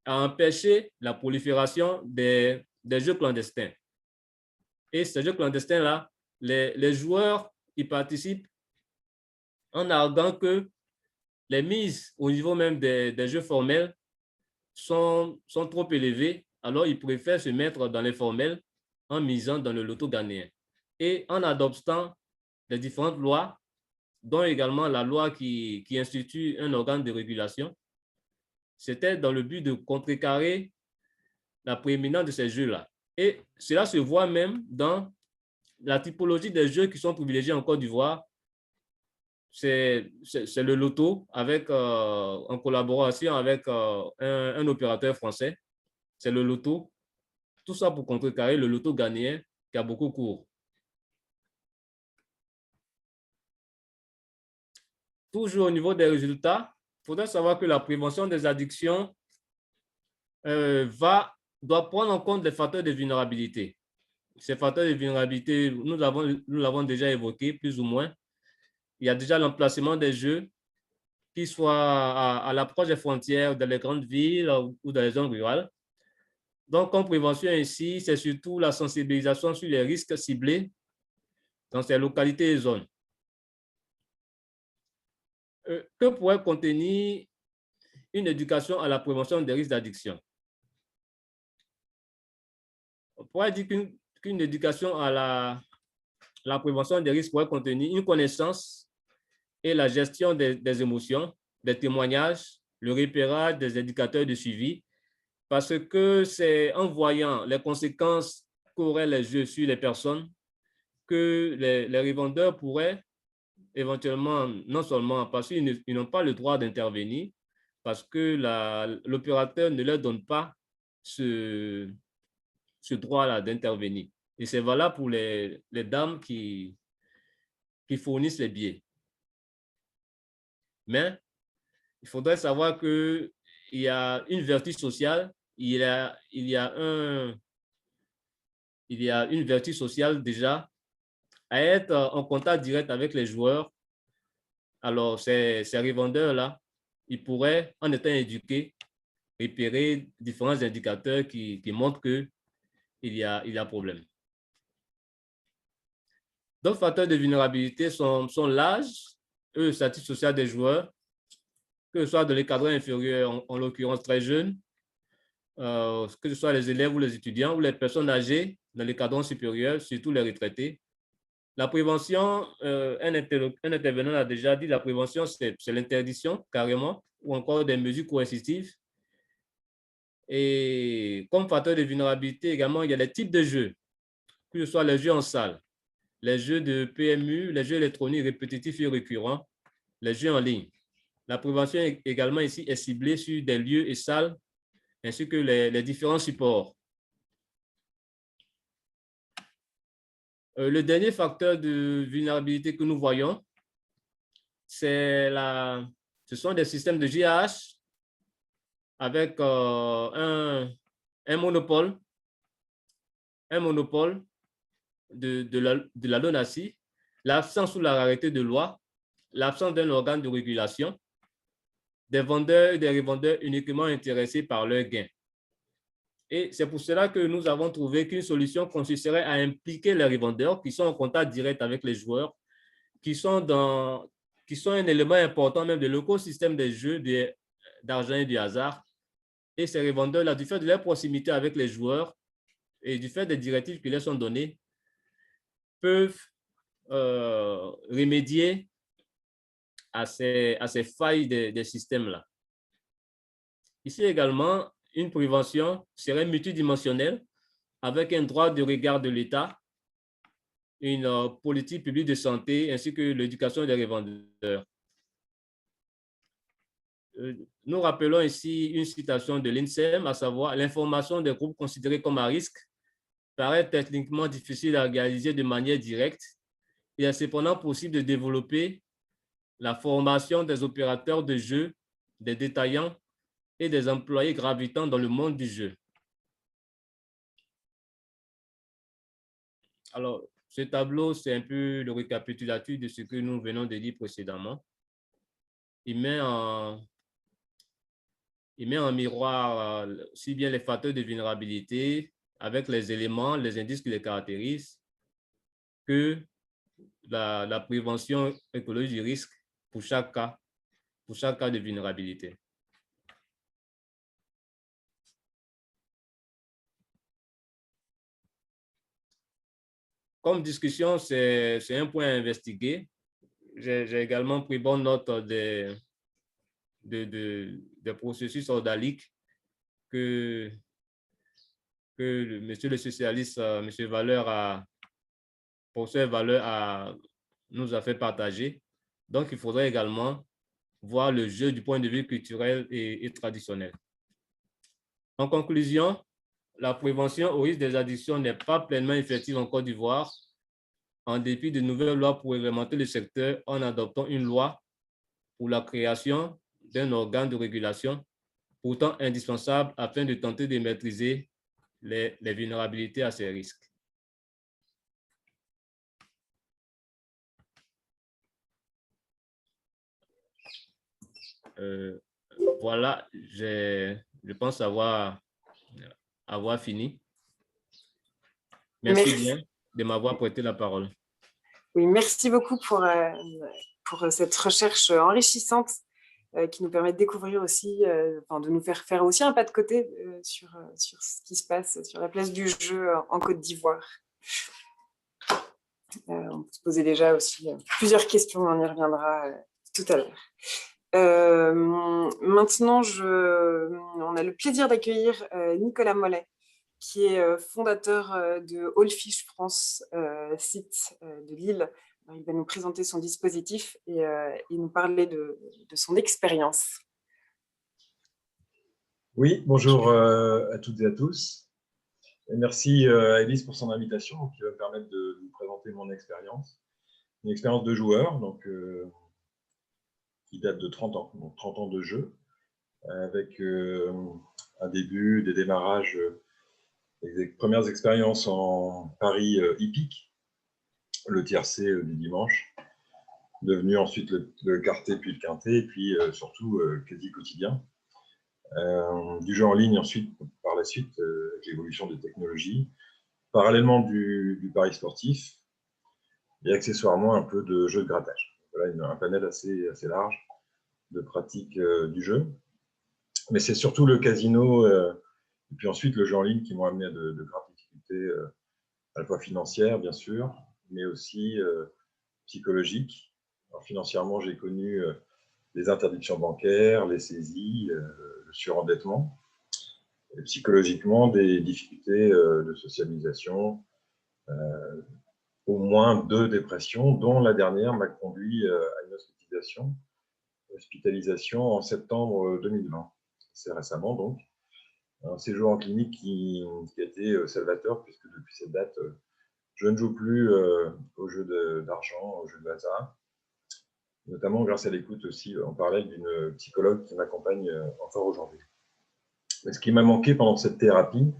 Speaker 3: empêcher la prolifération des jeux clandestins. Et ces jeux clandestins-là, les joueurs y participent en arguant que les mises au niveau même des jeux formels sont trop élevées, alors ils préfèrent se mettre dans les formels en misant dans le loto ghanéen. Et en adoptant les différentes lois, dont également la loi qui institue un organe de régulation, c'était dans le but de contrecarrer la prééminence de ces jeux-là. Et cela se voit même dans la typologie des jeux qui sont privilégiés en Côte d'Ivoire. C'est le loto en collaboration avec un opérateur français. C'est le loto. Tout ça pour contrecarrer le loto ghanéen qui a beaucoup cours. Toujours au niveau des résultats, il faudrait savoir que la prévention des addictions doit prendre en compte les facteurs de vulnérabilité. Ces facteurs de vulnérabilité, nous l'avons déjà évoqué plus ou moins. Il y a déjà l'emplacement des jeux, qu'ils soient à l'approche des frontières, dans les grandes villes ou dans les zones rurales. Donc, en prévention ici, c'est surtout la sensibilisation sur les risques ciblés dans ces localités et zones. Que pourrait contenir une éducation à la prévention des risques d'addiction? On pourrait dire qu'une éducation à la prévention des risques pourrait contenir une connaissance et la gestion des émotions, des témoignages, le repérage des indicateurs de suivi, parce que c'est en voyant les conséquences qu'auraient les jeux sur les personnes que les revendeurs pourraient éventuellement, non seulement parce qu'ils n'ont pas le droit d'intervenir, parce que l'opérateur ne leur donne pas ce droit-là d'intervenir. Et c'est valable pour les dames qui fournissent les billets. Mais il faudrait savoir qu'il y a une vertu sociale, il y a une vertu sociale déjà à être en contact direct avec les joueurs. Alors, ces revendeurs-là, ils pourraient, en étant éduqués, repérer différents indicateurs qui montrent qu'il y a problème. D'autres facteurs de vulnérabilité sont l'âge, le statut social des joueurs, que ce soit de l'encadrement inférieur, en l'occurrence très jeunes, que ce soit les élèves ou les étudiants ou les personnes âgées dans l'encadrement supérieur, surtout les retraités. La prévention, un intervenant a déjà dit, la prévention, c'est l'interdiction carrément, ou encore des mesures coercitives. Et comme facteur de vulnérabilité également, il y a les types de jeux, que ce soit les jeux en salle, les jeux de PMU, les jeux électroniques répétitifs et récurrents, les jeux en ligne. La prévention également ici est ciblée sur des lieux et salles, ainsi que les différents supports. Le dernier facteur de vulnérabilité que nous voyons, ce sont des systèmes de GAH avec un monopole de la lunatie, l'absence ou la rareté de loi, l'absence d'un organe de régulation, des vendeurs et des revendeurs uniquement intéressés par leurs gains. Et c'est pour cela que nous avons trouvé qu'une solution consisterait à impliquer les revendeurs qui sont en contact direct avec les joueurs, qui sont un élément important même de l'écosystème des jeux d'argent et du hasard. Et ces revendeurs-là, du fait de leur proximité avec les joueurs et du fait des directives qui leur sont données, peuvent remédier à ces failles des systèmes-là. Ici également, une prévention serait multidimensionnelle avec un droit de regard de l'État, une politique publique de santé ainsi que l'éducation des revendeurs. Nous rappelons ici une citation de l'INSERM, à savoir « L'information des groupes considérés comme à risque paraît techniquement difficile à réaliser de manière directe. Il est cependant possible de développer la formation des opérateurs de jeux, des détaillants et des employés gravitant dans le monde du jeu. » Alors, ce tableau, c'est un peu le récapitulatif de ce que nous venons de dire précédemment. Il met en miroir si bien les facteurs de vulnérabilité avec les éléments, les indices qui les caractérisent, que la prévention écologique du risque pour chaque cas de vulnérabilité. Comme discussion, c'est un point à investiguer. J'ai également pris bonne note des processus ordaliques que monsieur le socialiste, monsieur Valeur, professeur Valeur nous a fait partager. Donc, il faudrait également voir le jeu du point de vue culturel et traditionnel. En conclusion, la prévention au risque des addictions n'est pas pleinement effective en Côte d'Ivoire, en dépit de nouvelles lois pour réglementer le secteur en adoptant une loi pour la création d'un organe de régulation, pourtant indispensable afin de tenter de maîtriser les vulnérabilités à ces risques. Voilà, je pense avoir fini. Merci bien de m'avoir prêté la parole.
Speaker 1: Oui, merci beaucoup pour cette recherche enrichissante qui nous permet de découvrir aussi, de nous faire aussi un pas de côté sur ce qui se passe sur la place du jeu en Côte d'Ivoire. On peut se poser déjà aussi plusieurs questions, on y reviendra tout à l'heure. Maintenant, on a le plaisir d'accueillir Nicolas Mollet, qui est fondateur de Allfish France, site de Lille. Il va nous présenter son dispositif et nous parler de son expérience.
Speaker 5: Oui, bonjour à toutes et à tous. Et merci à Élise pour son invitation qui va me permettre de vous présenter mon expérience. Une expérience de joueur. Donc, qui date de 30 ans, donc 30 ans de jeu, avec un début, des démarrages, des premières expériences en paris hippique, le tiercé du dimanche, devenu ensuite le quartet puis le quintet, et puis surtout quasi quotidien. Du jeu en ligne ensuite, par la suite, l'évolution des technologies, parallèlement du pari sportif, et accessoirement un peu de jeu de grattage. Voilà un panel assez large de pratiques du jeu. Mais c'est surtout le casino et puis ensuite le jeu en ligne qui m'ont amené à de graves difficultés, à la fois financières, bien sûr, mais aussi psychologiques. Alors, financièrement, j'ai connu les interdictions bancaires, les saisies, le surendettement. Et psychologiquement, des difficultés de socialisation, au moins 2 dépressions, dont la dernière m'a conduit à une hospitalisation en septembre 2020. C'est récemment donc. Un séjour en clinique qui a été salvateur, puisque depuis cette date, je ne joue plus aux jeux d'argent, aux jeux de hasard, notamment grâce à l'écoute aussi en parallèle d'une psychologue qui m'accompagne encore aujourd'hui. Mais ce qui m'a manqué pendant cette thérapie,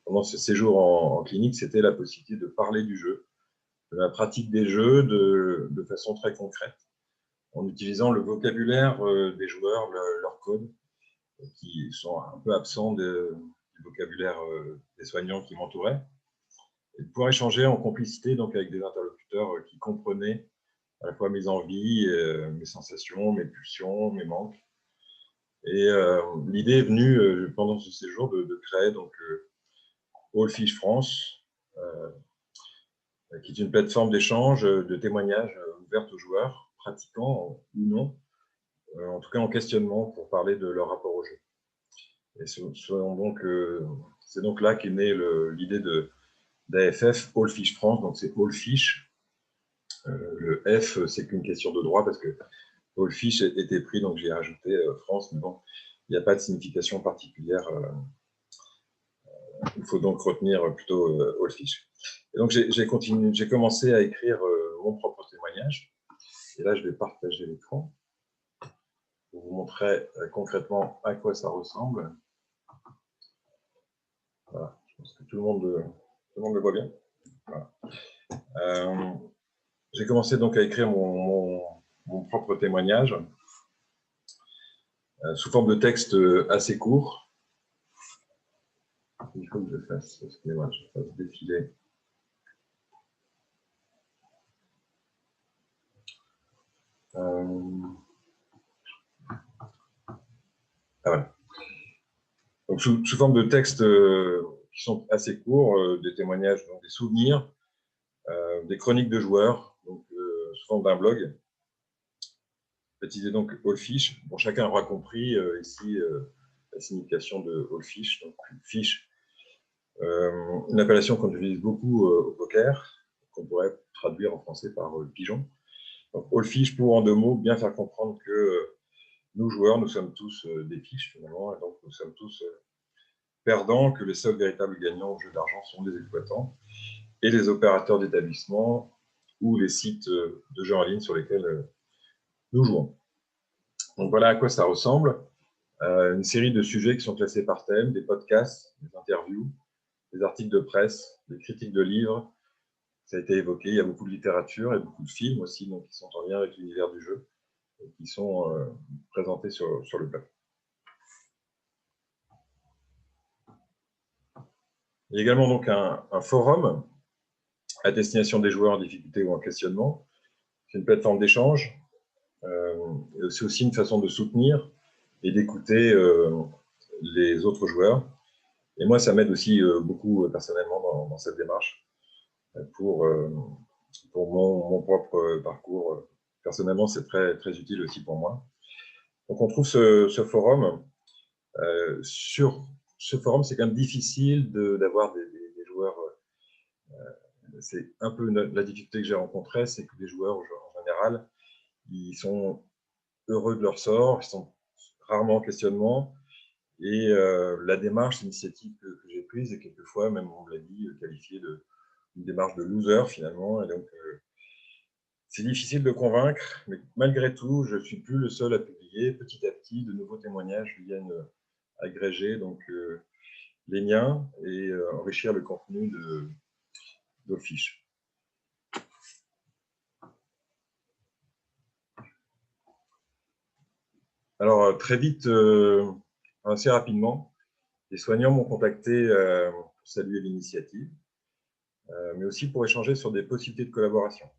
Speaker 5: pendant ce séjour en clinique, c'était la possibilité de parler du jeu, de la pratique des jeux de façon très concrète, en utilisant le vocabulaire des joueurs, leur code, qui sont un peu absents du vocabulaire des soignants qui m'entouraient, et de pouvoir échanger en complicité donc, avec des interlocuteurs qui comprenaient à la fois mes envies, mes sensations, mes pulsions, mes manques. Et l'idée est venue pendant ce séjour de créer donc, All Fish France, qui est une plateforme d'échange, de témoignages ouverte aux joueurs, pratiquants ou non, en tout cas en questionnement pour parler de leur rapport au jeu. Et c'est donc là qu'est née l'idée d'AFF, All Fish France, donc c'est All Fish. Le F, c'est qu'une question de droit parce que All Fish était pris, donc j'ai rajouté France, mais bon, il n'y a pas de signification particulière. Il faut donc retenir plutôt All Fish. Et donc j'ai commencé à écrire mon propre témoignage. Et là, je vais partager l'écran pour vous montrer concrètement à quoi ça ressemble. Voilà, je pense que tout le monde le voit bien. Voilà. J'ai commencé donc à écrire mon propre témoignage sous forme de texte assez court. Il faut que je fasse, excusez-moi, je fasse défiler. Voilà. Donc, sous forme de textes qui sont assez courts, des témoignages, donc des souvenirs, des chroniques de joueurs, donc, sous forme d'un blog, baptisé donc All Fish. Bon, chacun aura compris ici la signification de All Fish, donc fish, une appellation qu'on utilise beaucoup au poker, qu'on pourrait traduire en français par pigeon. Donc, All Fish pour, en 2 mots, bien faire comprendre que nous, joueurs, nous sommes tous des fiches, finalement, et donc nous sommes tous perdants, que les seuls véritables gagnants au jeu d'argent sont les exploitants et les opérateurs d'établissement ou les sites de jeux en ligne sur lesquels nous jouons. Donc, voilà à quoi ça ressemble. Une série de sujets qui sont classés par thème, des podcasts, des interviews, des articles de presse, des critiques de livres. Ça a été évoqué, il y a beaucoup de littérature et beaucoup de films aussi, donc, qui sont en lien avec l'univers du jeu et qui sont présentés sur le blog. Il y a également donc un forum à destination des joueurs en difficulté ou en questionnement. C'est une plateforme d'échange. C'est aussi une façon de soutenir et d'écouter les autres joueurs. Et moi, ça m'aide aussi beaucoup personnellement dans cette démarche pour mon propre parcours. Personnellement, c'est très, très utile aussi pour moi. Donc, on trouve ce forum. Sur ce forum, c'est quand même difficile d'avoir des joueurs. C'est un peu la difficulté que j'ai rencontrée, c'est que les joueurs, en général, ils sont heureux de leur sort, ils sont rarement en questionnement. Et la démarche, l'initiative que j'ai prise, est quelquefois, même on me l'a dit, qualifiée d'une démarche de loser finalement. Et donc, C'est difficile de convaincre, mais malgré tout, je ne suis plus le seul à publier. Petit à petit, de nouveaux témoignages viennent agréger donc, les miens et enrichir le contenu d'Offiche. Alors, très vite, assez rapidement, les soignants m'ont contacté pour saluer l'initiative, mais aussi pour échanger sur des possibilités de collaboration.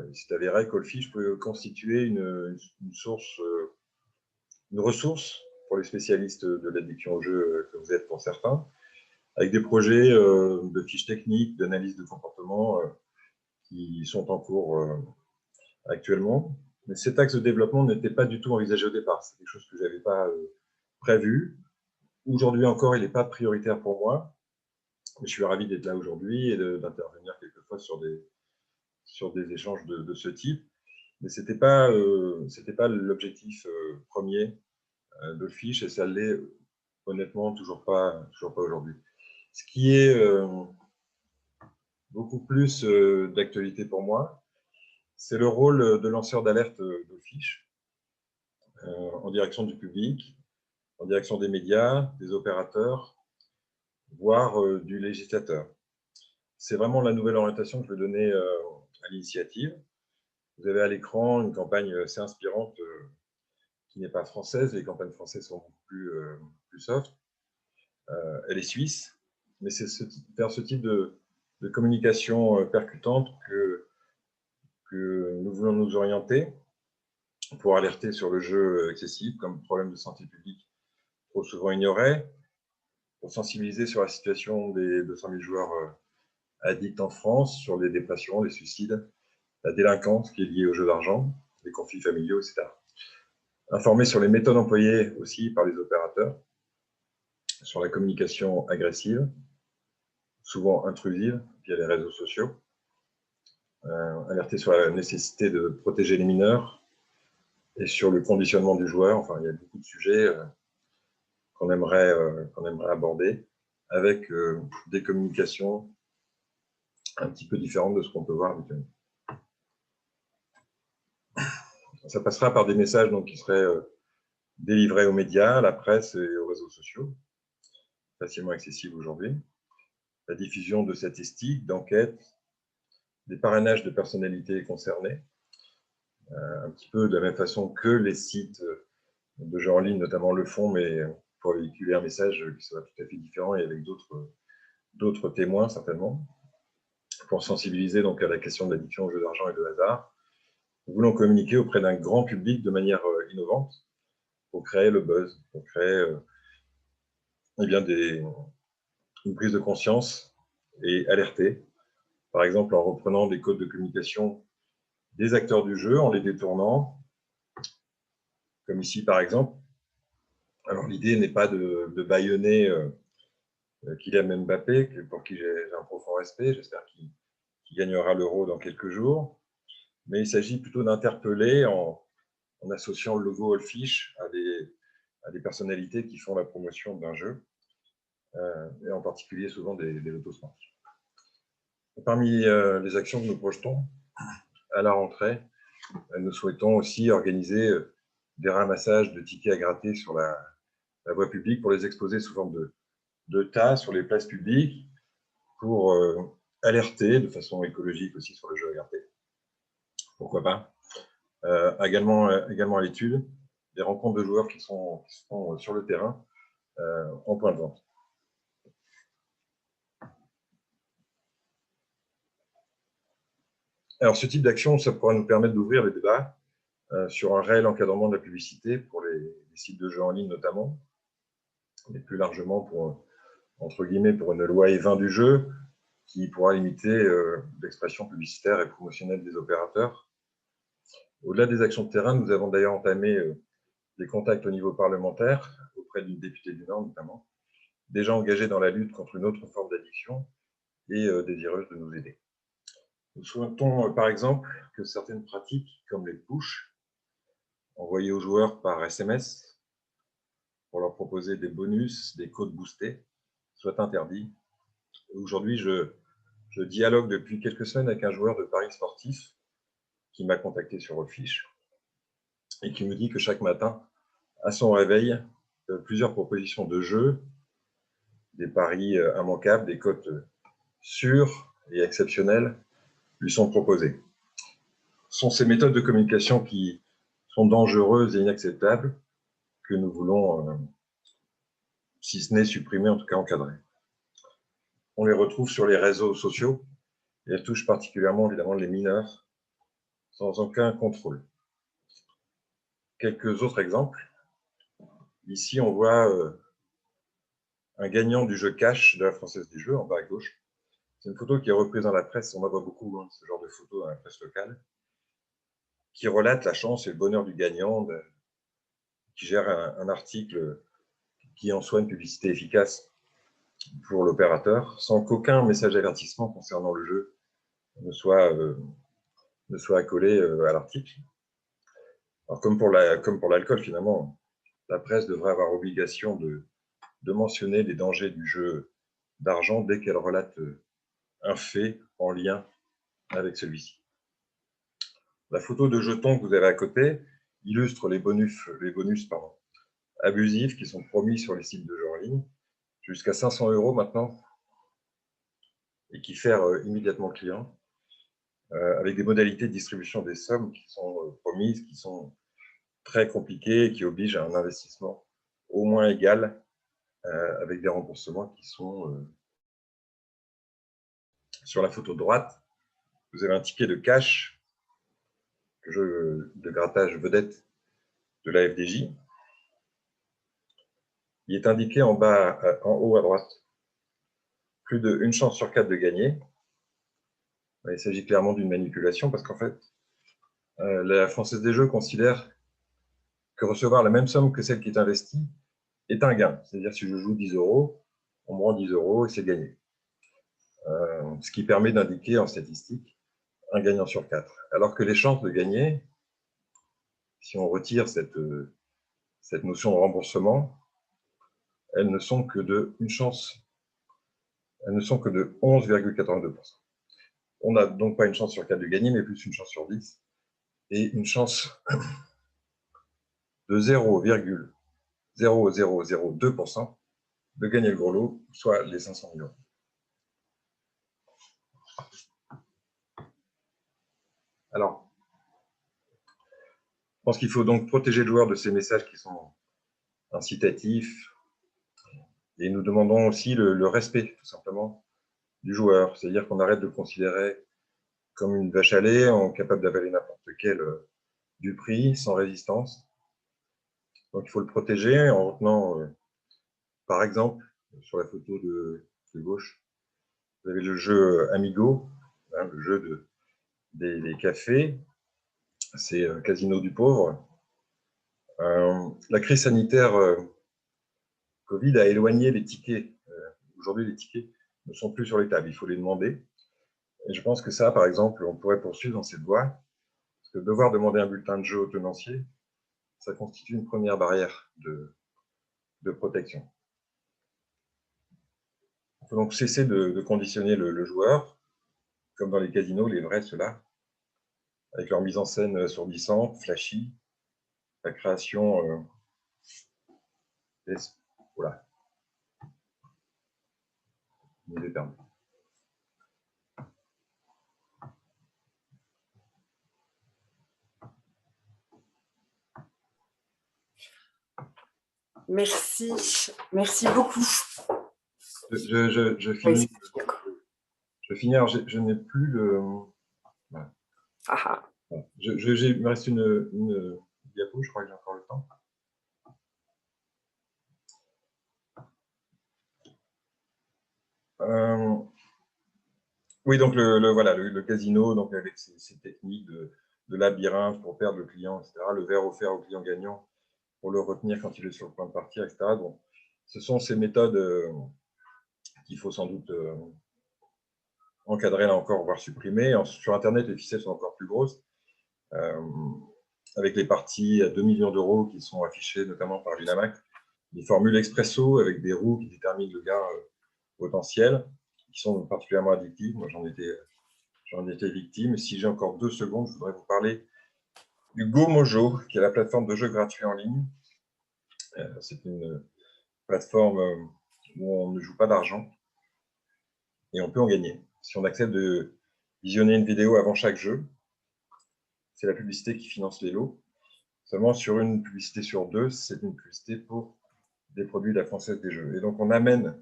Speaker 5: Il s'est avéré qu'Offiche peut constituer une ressource pour les spécialistes de l'addiction au jeu que vous êtes pour certains, avec des projets de fiches techniques, d'analyse de comportement qui sont en cours actuellement. Mais cet axe de développement n'était pas du tout envisagé au départ. C'est quelque chose que je n'avais pas prévu. Aujourd'hui encore, il n'est pas prioritaire pour moi. Mais je suis ravi d'être là aujourd'hui et d'intervenir quelquefois sur des échanges de ce type. Mais ce n'était pas l'objectif premier d'Offiche, et ça l'est honnêtement toujours pas aujourd'hui. Ce qui est beaucoup plus d'actualité pour moi, c'est le rôle de lanceur d'alerte d'Offiche en direction du public, en direction des médias, des opérateurs, voire du législateur. C'est vraiment la nouvelle orientation que je veux donner à l'initiative. Vous avez à l'écran une campagne assez inspirante qui n'est pas française. Les campagnes françaises sont beaucoup plus soft. Elle est suisse, mais c'est vers ce type de communication percutante que nous voulons nous orienter pour alerter sur le jeu excessif comme problème de santé publique trop souvent ignoré, pour sensibiliser sur la situation des 200 000 joueurs addicts en France, sur les dépressions, les suicides, la délinquance qui est liée au jeu d'argent, les conflits familiaux, etc. Informer sur les méthodes employées aussi par les opérateurs, sur la communication agressive, souvent intrusive via les réseaux sociaux, alerter sur la nécessité de protéger les mineurs et sur le conditionnement du joueur. Enfin, il y a beaucoup de sujets qu'on aimerait aborder avec des communications un petit peu différentes de ce qu'on peut voir habituellement. Ça passera par des messages donc, qui seraient délivrés aux médias, à la presse et aux réseaux sociaux, facilement accessibles aujourd'hui. La diffusion de statistiques, d'enquêtes, des parrainages de personnalités concernées, un petit peu de la même façon que les sites de jeux en ligne, notamment le font, mais pour véhiculer un message qui sera tout à fait différent et avec d'autres témoins, certainement, pour sensibiliser donc à la question de l'addiction au jeu d'argent et de hasard. Nous voulons communiquer auprès d'un grand public de manière innovante pour créer le buzz, pour créer eh bien une prise de conscience et alerter, par exemple en reprenant des codes de communication des acteurs du jeu, en les détournant, comme ici par exemple. Alors l'idée n'est pas de bâillonner Kylian Mbappé, pour qui j'ai un profond respect, j'espère qu'il gagnera l'Euro dans quelques jours, mais il s'agit plutôt d'interpeller en associant le logo Offiche à des personnalités qui font la promotion d'un jeu, et en particulier souvent des lotos sportifs. Parmi les actions que nous projetons à la rentrée, nous souhaitons aussi organiser des ramassages de tickets à gratter sur la voie publique pour les exposer sous forme de tas sur les places publiques pour alerter de façon écologique aussi sur le jeu à gratter. Pourquoi pas. Également à l'étude, des rencontres de joueurs qui sont sur le terrain en point de vente. Alors, ce type d'action, ça pourra nous permettre d'ouvrir les débats sur un réel encadrement de la publicité pour les sites de jeux en ligne notamment, mais plus largement pour, entre guillemets, pour une loi E20 du jeu qui pourra limiter l'expression publicitaire et promotionnelle des opérateurs. Au-delà des actions de terrain, nous avons d'ailleurs entamé des contacts au niveau parlementaire, auprès d'une députée du Nord notamment, déjà engagée dans la lutte contre une autre forme d'addiction et désireuse de nous aider. Nous souhaitons par exemple que certaines pratiques, comme les pushs, envoyés aux joueurs par SMS pour leur proposer des bonus, des codes boostés, soient interdits. Aujourd'hui, je dialogue depuis quelques semaines avec un joueur de paris sportif qui m'a contacté sur Rollfish et qui me dit que chaque matin, à son réveil, plusieurs propositions de jeux, des paris immanquables, des cotes sûres et exceptionnelles lui sont proposées. Ce sont ces méthodes de communication qui sont dangereuses et inacceptables que nous voulons, si ce n'est supprimer, en tout cas encadrer. On les retrouve sur les réseaux sociaux et elles touchent particulièrement évidemment les mineurs sans aucun contrôle. Quelques autres exemples. Ici, on voit un gagnant du jeu cash de la Française des Jeux, en bas à gauche. C'est une photo qui est reprise dans la presse, on en voit beaucoup, ce genre de photos dans la presse locale, qui relate la chance et le bonheur du gagnant, qui gère un article qui est en soi une publicité efficace pour l'opérateur, sans qu'aucun message d'avertissement concernant le jeu ne soit accolé à l'article. Alors, comme pour l'alcool, finalement, la presse devrait avoir obligation de mentionner les dangers du jeu d'argent dès qu'elle relate un fait en lien avec celui-ci. La photo de jetons que vous avez à côté illustre les bonus abusifs qui sont promis sur les sites de jeux en ligne, jusqu'à 500 € maintenant, et qui ferment immédiatement le client, avec des modalités de distribution des sommes qui sont promises, qui sont très compliquées et qui obligent à un investissement au moins égal, avec des remboursements qui sont sur la photo de droite. Vous avez un ticket de cash, jeu de grattage vedette de la FDJ. Il est indiqué en haut à droite, plus d'1 chance sur 4 de gagner. Il s'agit clairement d'une manipulation parce qu'en fait, la Française des Jeux considère que recevoir la même somme que celle qui est investie est un gain. C'est-à-dire si je joue 10 €, on me rend 10 € et c'est gagné. Ce qui permet d'indiquer en statistique un gagnant sur 4. Alors que les chances de gagner, si on retire cette notion de remboursement, elles ne sont que de 11,82%. On n'a donc pas une chance sur 4 de gagner, mais plus une chance sur 10, et une chance de 0,0002% de gagner le gros lot, soit les 500 000 €. Alors, je pense qu'il faut donc protéger le joueur de ces messages qui sont incitatifs, et nous demandons aussi le respect, tout simplement, du joueur. C'est-à-dire qu'on arrête de le considérer comme une vache à lait, capable d'avaler n'importe quel du prix, sans résistance. Donc il faut le protéger en retenant, par exemple, sur la photo de gauche, vous avez le jeu Amigo, le jeu des cafés, c'est Casino du pauvre. La crise sanitaire Covid a éloigné les tickets. Aujourd'hui, les tickets ne sont plus sur les tables, il faut les demander. Et je pense que ça, par exemple, on pourrait poursuivre dans cette voie, parce que devoir demander un bulletin de jeu au tenancier, ça constitue une première barrière de protection. Il faut donc cesser de conditionner le joueur, comme dans les casinos, les vrais, ceux-là, avec leur mise en scène assourdissante, flashy, la création voilà. Il est permis.
Speaker 1: Merci, merci beaucoup.
Speaker 5: Je finis. Je finis. Alors, je n'ai plus le. Voilà. Il me reste une diapo, je crois que j'ai encore le temps. Oui, donc voilà, le casino, donc avec ces techniques de labyrinthe pour perdre le client, etc. Le verre offert au client gagnant pour le retenir quand il est sur le point de partir, etc. Donc, ce sont ces méthodes qu'il faut sans doute encadrer là encore, voire supprimer. Sur Internet, les ficelles sont encore plus grosses, avec les parties à 2 millions € qui sont affichées notamment par l'UNAMAC, des formules expresso avec des roues qui déterminent le gain potentiel, qui sont particulièrement addictives. Moi, j'en étais victime. Si j'ai encore 2 secondes, je voudrais vous parler du GoMojo, qui est la plateforme de jeux gratuits en ligne. C'est une plateforme où on ne joue pas d'argent et on peut en gagner. Si on accepte de visionner une vidéo avant chaque jeu, c'est la publicité qui finance les lots. Seulement sur une publicité sur 2, c'est une publicité pour des produits de la Française des Jeux. Et donc on amène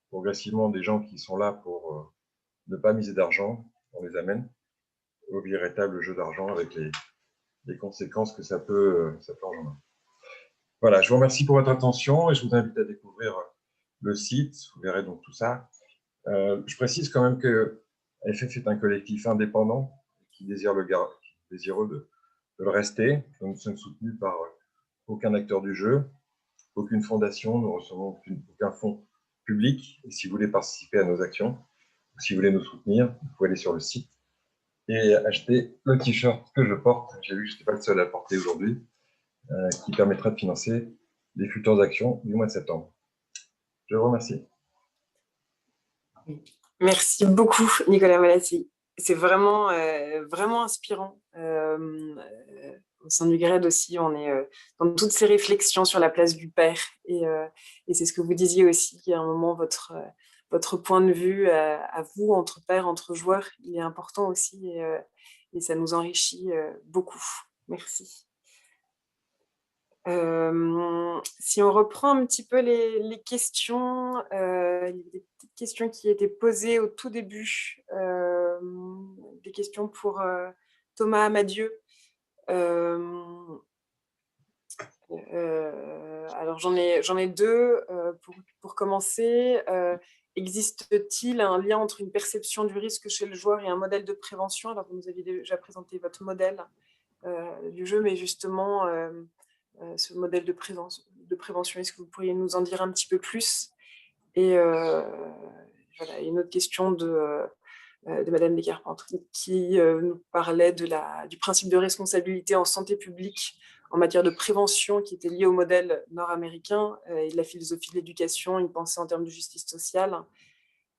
Speaker 5: progressivement des gens qui sont là pour ne pas miser d'argent, on les amène au véritable jeu d'argent avec les conséquences que ça peut engendrer. Voilà, je vous remercie pour votre attention et je vous invite à découvrir le site, vous verrez donc tout ça. Je précise quand même que FF est un collectif indépendant qui désire désireux de le rester. Nous sommes soutenus par aucun acteur du jeu, aucune fondation, nous ne recevons aucun fonds public. Et si vous voulez participer à nos actions, ou si vous voulez nous soutenir, vous pouvez aller sur le site et acheter le t-shirt que je porte. J'ai vu que je n'étais pas le seul à le porter aujourd'hui, qui permettra de financer les futures actions du mois de septembre. Je vous remercie.
Speaker 1: Merci beaucoup, Nicolas Malassi. C'est vraiment, vraiment inspirant. Au sein du GRED aussi, on est dans toutes ces réflexions sur la place du père. Et c'est ce que vous disiez aussi, à un moment, votre point de vue à vous, entre pères, entre joueurs, il est important aussi et ça nous enrichit beaucoup. Merci. Si on reprend un petit peu les questions, il y avait des petites questions qui étaient posées au tout début, des questions pour Thomas Amadieu. Alors j'en ai deux pour commencer. Existe-t-il un lien entre une perception du risque chez le joueur et un modèle de prévention? Alors vous nous aviez déjà présenté votre modèle du jeu, mais justement ce modèle de prévention, est-ce que vous pourriez nous en dire un petit peu plus? Et voilà, une autre question de Madame Descarpentes qui nous parlait du principe de responsabilité en santé publique en matière de prévention qui était lié au modèle nord-américain et de la philosophie de l'éducation, une pensée en termes de justice sociale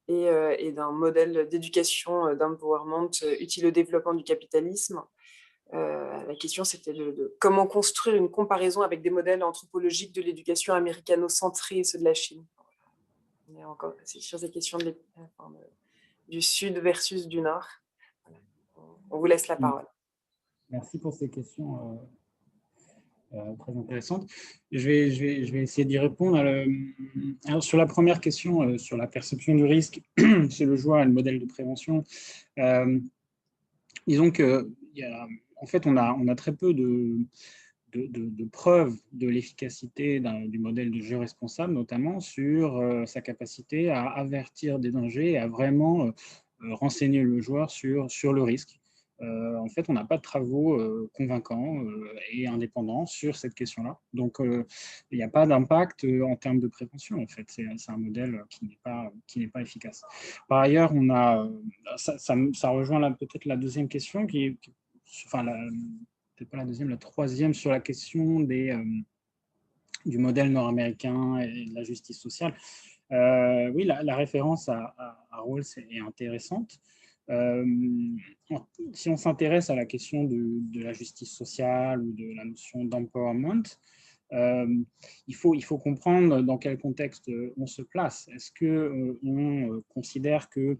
Speaker 1: et d'un modèle d'éducation, d'empowerment utile au développement du capitalisme. La question, c'était de comment construire une comparaison avec des modèles anthropologiques de l'éducation américano-centrée et ceux de la Chine. On est encore sur ces questions du Sud versus du Nord. On vous laisse la parole.
Speaker 2: Merci pour ces questions très intéressantes. Je vais essayer d'y répondre. Alors, sur la première question, sur la perception du risque chez le joueur et le modèle de prévention, disons que en fait, on a très peu de preuves de l'efficacité du modèle de jeu responsable, notamment sur sa capacité à avertir des dangers et à vraiment renseigner le joueur sur le risque. En fait, on n'a pas de travaux convaincants et indépendants sur cette question-là. Donc, il n'y a pas d'impact en termes de prévention. En fait, c'est un modèle qui n'est pas efficace. Par ailleurs, ça rejoint peut-être la deuxième question, peut-être pas la deuxième, la troisième, sur la question du modèle nord-américain et de la justice sociale. Oui, la référence à Rawls est intéressante. Si on s'intéresse à la question de la justice sociale ou de la notion d'empowerment, il faut comprendre dans quel contexte on se place. Est-ce qu'on considère que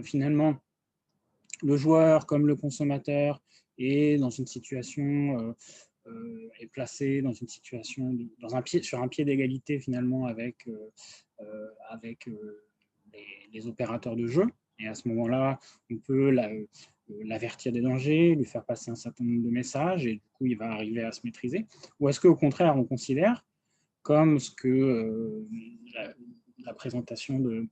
Speaker 2: finalement le joueur comme le consommateur est dans une situation est placé dans une situation sur un pied d'égalité finalement avec les opérateurs de jeu, et à ce moment-là on peut l'avertir des dangers, lui faire passer un certain nombre de messages et du coup il va arriver à se maîtriser, ou est-ce qu'au contraire on considère, comme ce que la présentation de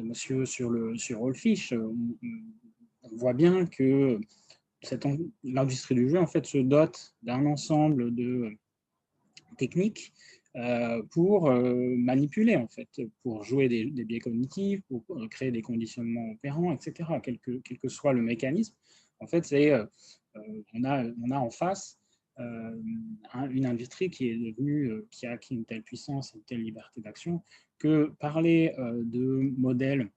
Speaker 2: monsieur sur Rollfish, on voit bien que l'industrie du jeu en fait se dote d'un ensemble de techniques pour manipuler, en fait, pour jouer des biais cognitifs, pour créer des conditionnements opérants, etc. Quel que soit le mécanisme, en fait, on a en face une industrie qui est devenue, qui a acquis une telle puissance, une telle liberté d'action, que parler de modèles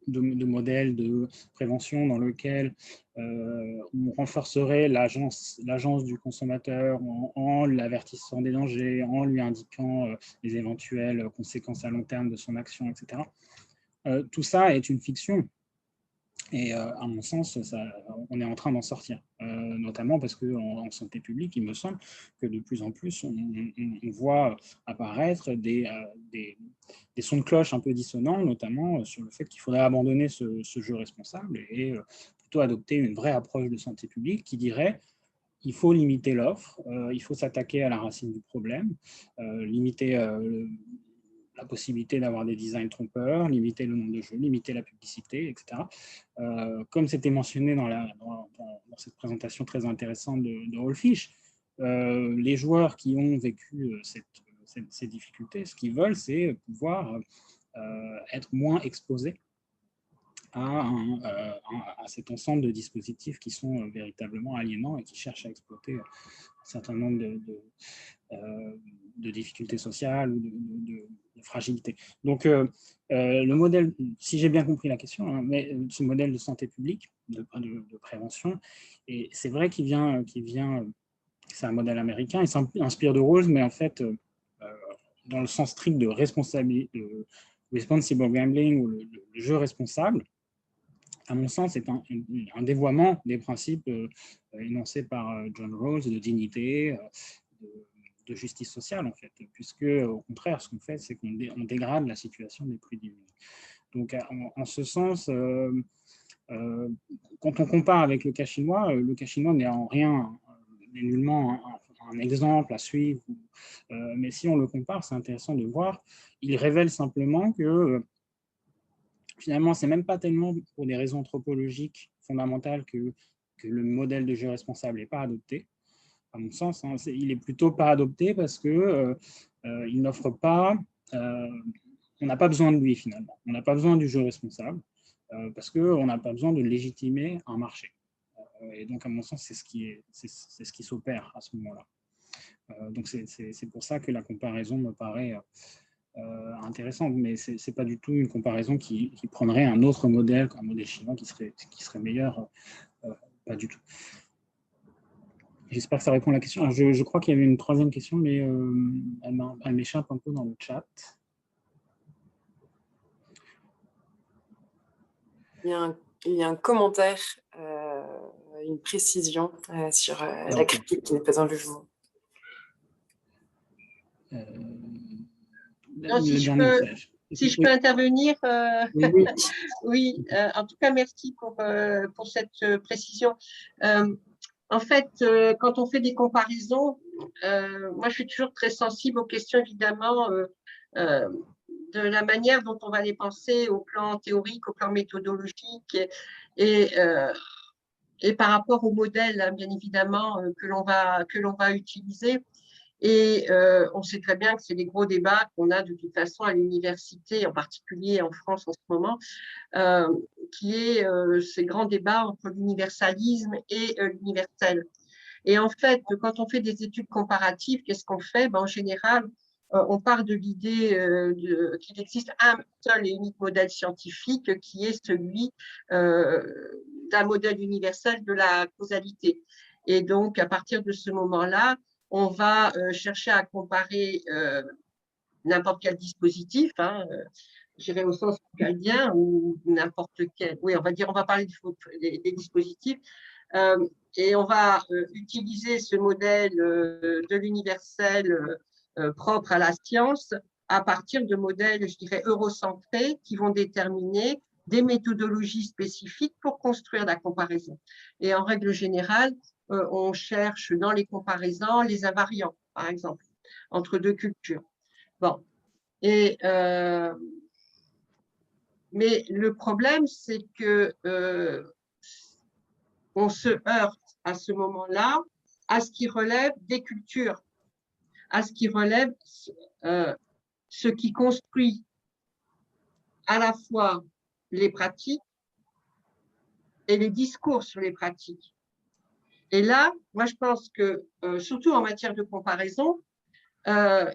Speaker 2: de modèles de prévention dans lequel on renforcerait l'agence du consommateur en l'avertissant des dangers, en lui indiquant les éventuelles conséquences à long terme de son action, etc. Tout ça est une fiction. Et à mon sens, on est en train d'en sortir, notamment parce qu'en santé publique, il me semble que de plus en plus, on voit apparaître des sons de cloche un peu dissonants, notamment sur le fait qu'il faudrait abandonner ce jeu responsable et plutôt adopter une vraie approche de santé publique qui dirait il faut limiter l'offre, il faut s'attaquer à la racine du problème, limiter la possibilité d'avoir des designs trompeurs, limiter le nombre de jeux, limiter la publicité, etc. Comme c'était mentionné dans cette présentation très intéressante de Rollfish, les joueurs qui ont vécu ces difficultés, ce qu'ils veulent, c'est pouvoir être moins exposés à cet ensemble de dispositifs qui sont véritablement aliénants et qui cherchent à exploiter un certain nombre de difficultés sociales ou de fragilité. Donc, le modèle, si j'ai bien compris la question, hein, mais ce modèle de santé publique, de prévention, et c'est vrai qu'il vient, c'est un modèle américain, il s'inspire de Rawls, mais en fait, dans le sens strict de responsabilité, de responsible gambling, ou le jeu responsable, à mon sens, c'est un dévoiement des principes énoncés par John Rawls de dignité, de justice sociale, en fait, puisque, au contraire, ce qu'on fait, c'est qu'on dégrade la situation des plus démunis. Donc, en ce sens, quand on compare avec le cas chinois n'est en rien, n'est nullement un exemple à suivre, mais si on le compare, c'est intéressant de voir, il révèle simplement que finalement, c'est même pas tellement pour des raisons anthropologiques fondamentales que le modèle de jeu responsable n'est pas adopté. À mon sens, hein, il est plutôt pas adopté parce que il n'offre pas, on n'a pas besoin de lui finalement. On n'a pas besoin du jeu responsable parce qu'on n'a pas besoin de légitimer un marché. Et donc, à mon sens, c'est ce qui s'opère à ce moment-là. Donc, c'est pour ça que la comparaison me paraît intéressante, mais ce n'est pas du tout une comparaison qui prendrait un autre modèle, un modèle chinois qui serait meilleur. Pas du tout. J'espère que ça répond à la question. Alors, je crois qu'il y avait une troisième question, mais elle m'échappe un peu dans le chat.
Speaker 1: Il y a un commentaire, une précision sur la critique qui n'est pas un jugement.
Speaker 6: Si je peux intervenir, oui, en tout cas, merci pour cette précision. En fait, quand on fait des comparaisons, moi, je suis toujours très sensible aux questions, évidemment, de la manière dont on va les penser au plan théorique, au plan méthodologique et par rapport au modèle, hein, bien évidemment, que l'on va utiliser. Et on sait très bien que c'est des gros débats qu'on a de toute façon à l'université, en particulier en France en ce moment, qui est ces grands débats entre l'universalisme et l'universel. Et en fait, quand on fait des études comparatives, qu'est-ce qu'on fait? En général, on part de l'idée qu'il existe un seul et unique modèle scientifique qui est celui d'un modèle universel de la causalité. Et donc, à partir de ce moment-là, on va chercher à comparer n'importe quel dispositif, hein, j'irai au sens gaussien ou n'importe quel. Oui, on va parler des dispositifs. Et on va utiliser ce modèle de l'universel propre à la science à partir de modèles, je dirais, eurocentrés qui vont déterminer des méthodologies spécifiques pour construire la comparaison. Et en règle générale, on cherche dans les comparaisons les invariants, par exemple, entre deux cultures. Bon. Et, mais le problème, c'est que on se heurte à ce moment-là à ce qui relève des cultures, à ce qui relève ce qui construit à la fois les pratiques et les discours sur les pratiques. Et là, moi, je pense que, surtout en matière de comparaison, je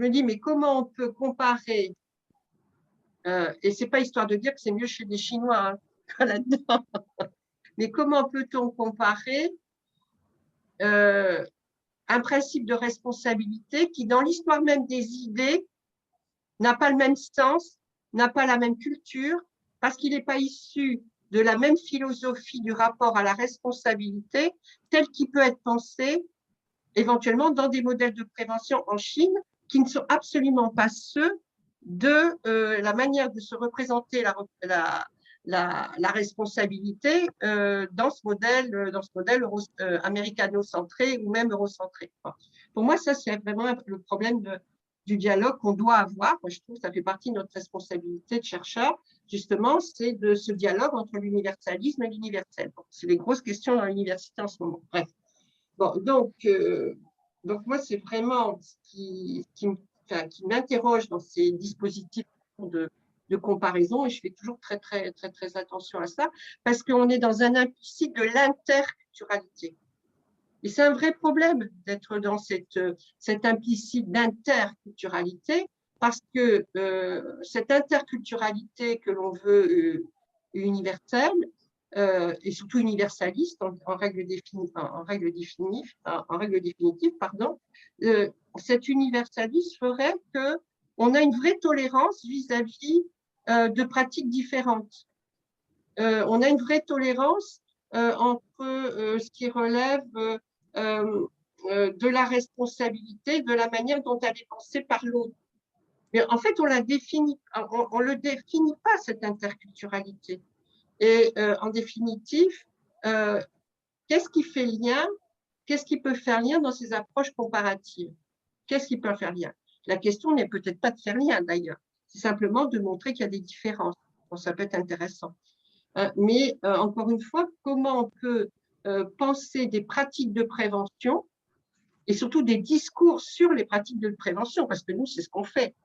Speaker 6: me dis, mais comment on peut comparer Et ce n'est pas histoire de dire que c'est mieux chez des Chinois hein, là-dedans. Mais comment peut-on comparer un principe de responsabilité qui, dans l'histoire même des idées, n'a pas le même sens, n'a pas la même culture, parce qu'il n'est pas issu de la même philosophie du rapport à la responsabilité, tel qu'il peut être pensé éventuellement dans des modèles de prévention en Chine, qui ne sont absolument pas ceux de la manière de se représenter la responsabilité dans ce modèle américano-centré ou même eurocentré. Pour moi, ça, c'est vraiment le problème du dialogue qu'on doit avoir. Moi, je trouve que ça fait partie de notre responsabilité de chercheur, justement, c'est de ce dialogue entre l'universalisme et l'universel. C'est les grosses questions dans l'université en ce moment. Bref. Bon, donc moi, c'est vraiment ce qui m'interroge dans ces dispositifs de comparaison, et je fais toujours très attention à ça, parce qu'on est dans un implicite de l'interculturalité. Et c'est un vrai problème d'être dans cet implicite d'interculturalité, parce que cette interculturalité que l'on veut universelle, et surtout universaliste en règle définitive, pardon, cet universalisme ferait qu'on a une vraie tolérance vis-à-vis de pratiques différentes. On a une vraie tolérance entre ce qui relève de la responsabilité, de la manière dont elle est pensée par l'autre. Mais en fait, on le définit pas, cette interculturalité. Et en définitive, qu'est-ce qui fait lien? Qu'est-ce qui peut faire lien dans ces approches comparatives? Qu'est-ce qui peut faire lien? La question n'est peut-être pas de faire lien d'ailleurs, c'est simplement de montrer qu'il y a des différences. Bon, ça peut être intéressant. Mais encore une fois, comment on peut penser des pratiques de prévention et surtout des discours sur les pratiques de prévention, parce que nous, c'est ce qu'on fait.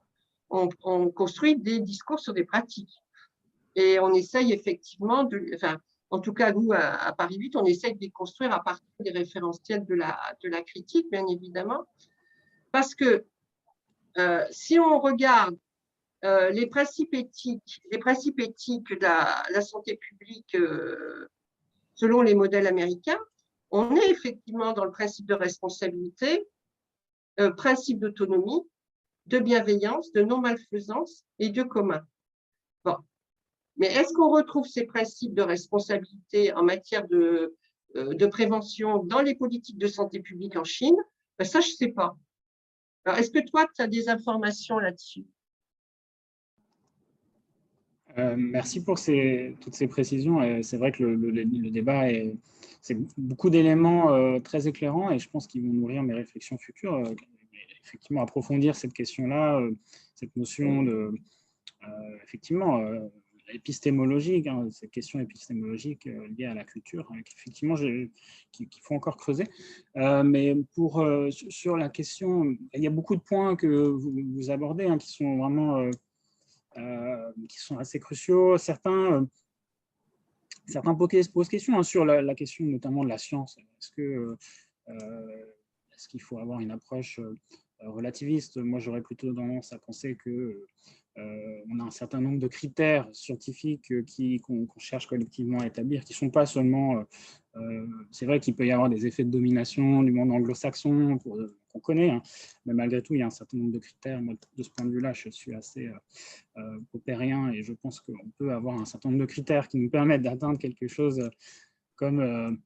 Speaker 6: On construit des discours sur des pratiques. Et on essaye effectivement, en tout cas, nous, à Paris 8, on essaye de les construire à partir des référentiels de la critique, bien évidemment. Parce que si on regarde les principes éthiques de la santé publique selon les modèles américains, on est effectivement dans le principe de responsabilité, principe d'autonomie, de bienveillance, de non-malfaisance et de commun. Bon. Mais est-ce qu'on retrouve ces principes de responsabilité en matière de prévention dans les politiques de santé publique en Chine? Ben ça, je ne sais pas. Alors, est-ce que toi, tu as des informations là-dessus?
Speaker 2: Merci pour toutes ces précisions. C'est vrai que le débat, c'est beaucoup d'éléments très éclairants et je pense qu'ils vont nourrir mes réflexions futures. Effectivement, approfondir cette question-là, cette notion de, effectivement, épistémologique, cette question épistémologique liée à la culture, effectivement, qu'il faut encore creuser. Mais sur la question, il y a beaucoup de points que vous abordez qui sont vraiment qui sont assez cruciaux. Certains posent question sur la question notamment de la science. Est-ce qu'il faut avoir une approche relativiste? Moi, j'aurais plutôt tendance à penser que on a un certain nombre de critères scientifiques qu'on cherche collectivement à établir, qui ne sont pas seulement… c'est vrai qu'il peut y avoir des effets de domination du monde anglo-saxon qu'on connaît, mais malgré tout, il y a un certain nombre de critères. Moi, de ce point de vue-là, je suis assez popérien et je pense qu'on peut avoir un certain nombre de critères qui nous permettent d'atteindre quelque chose comme…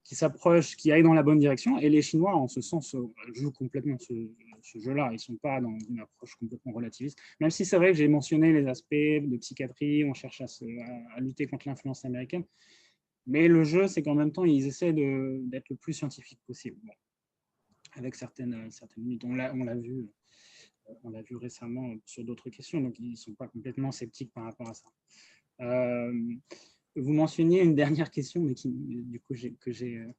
Speaker 2: qui s'approche, qui aille dans la bonne direction. Et les Chinois, en ce sens, jouent complètement ce jeu-là. Ils ne sont pas dans une approche complètement relativiste. Même si c'est vrai que j'ai mentionné les aspects de psychiatrie, on cherche à lutter contre l'influence américaine. Mais le jeu, c'est qu'en même temps, ils essaient d'être le plus scientifique possible. Bon, avec certaines limites. On l'a vu récemment sur d'autres questions, donc ils ne sont pas complètement sceptiques par rapport à ça. Vous mentionniez une dernière question, mais du coup, que j'ai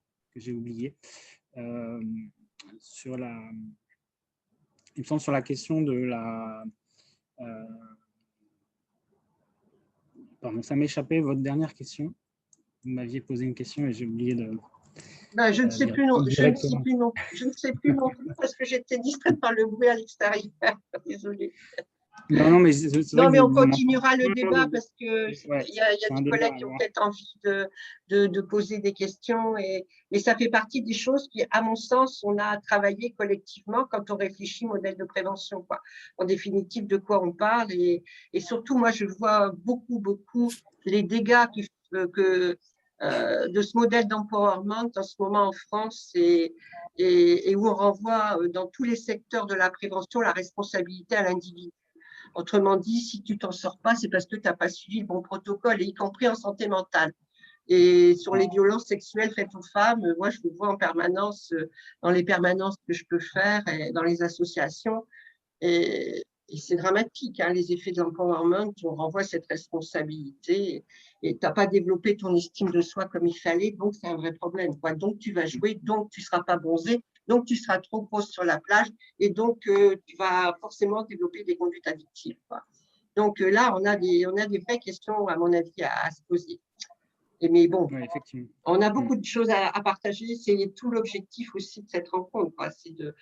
Speaker 2: oubliée. Il me semble sur la question de la… pardon, ça m'échappait, votre dernière question. Vous m'aviez posé une question et j'ai oublié de…
Speaker 6: Ben, je ne sais plus non plus parce que j'étais distraite par le bruit à l'extérieur. Désolée.
Speaker 2: Non, mais
Speaker 6: non, mais on continuera le débat parce que il y a des collègues qui ont peut-être envie de poser des questions. Mais ça fait partie des choses qui, à mon sens, on a travaillé collectivement quand on réfléchit modèle de prévention, quoi. En définitive, de quoi on parle. Et surtout, moi, je vois beaucoup les dégâts de ce modèle d'empowerment en ce moment en France et où on renvoie dans tous les secteurs de la prévention la responsabilité à l'individu. Autrement dit, si tu t'en sors pas, c'est parce que tu n'as pas suivi le bon protocole, et y compris en santé mentale. Et sur les violences sexuelles faites aux femmes, moi, je le vois en permanence dans les permanences que je peux faire et dans les associations. Et c'est dramatique, hein, les effets de l'empowerment, on renvoie cette responsabilité et tu n'as pas développé ton estime de soi comme il fallait, donc c'est un vrai problème, quoi. Donc tu vas jouer, donc tu ne seras pas bronzé, donc tu seras trop grosse sur la plage et donc tu vas forcément développer des conduites addictives, quoi. Donc là, on a des vraies questions, à mon avis, à se poser. Mais bon,
Speaker 2: oui, effectivement,
Speaker 6: on a beaucoup de choses à partager. C'est tout l'objectif aussi de cette rencontre, c'est de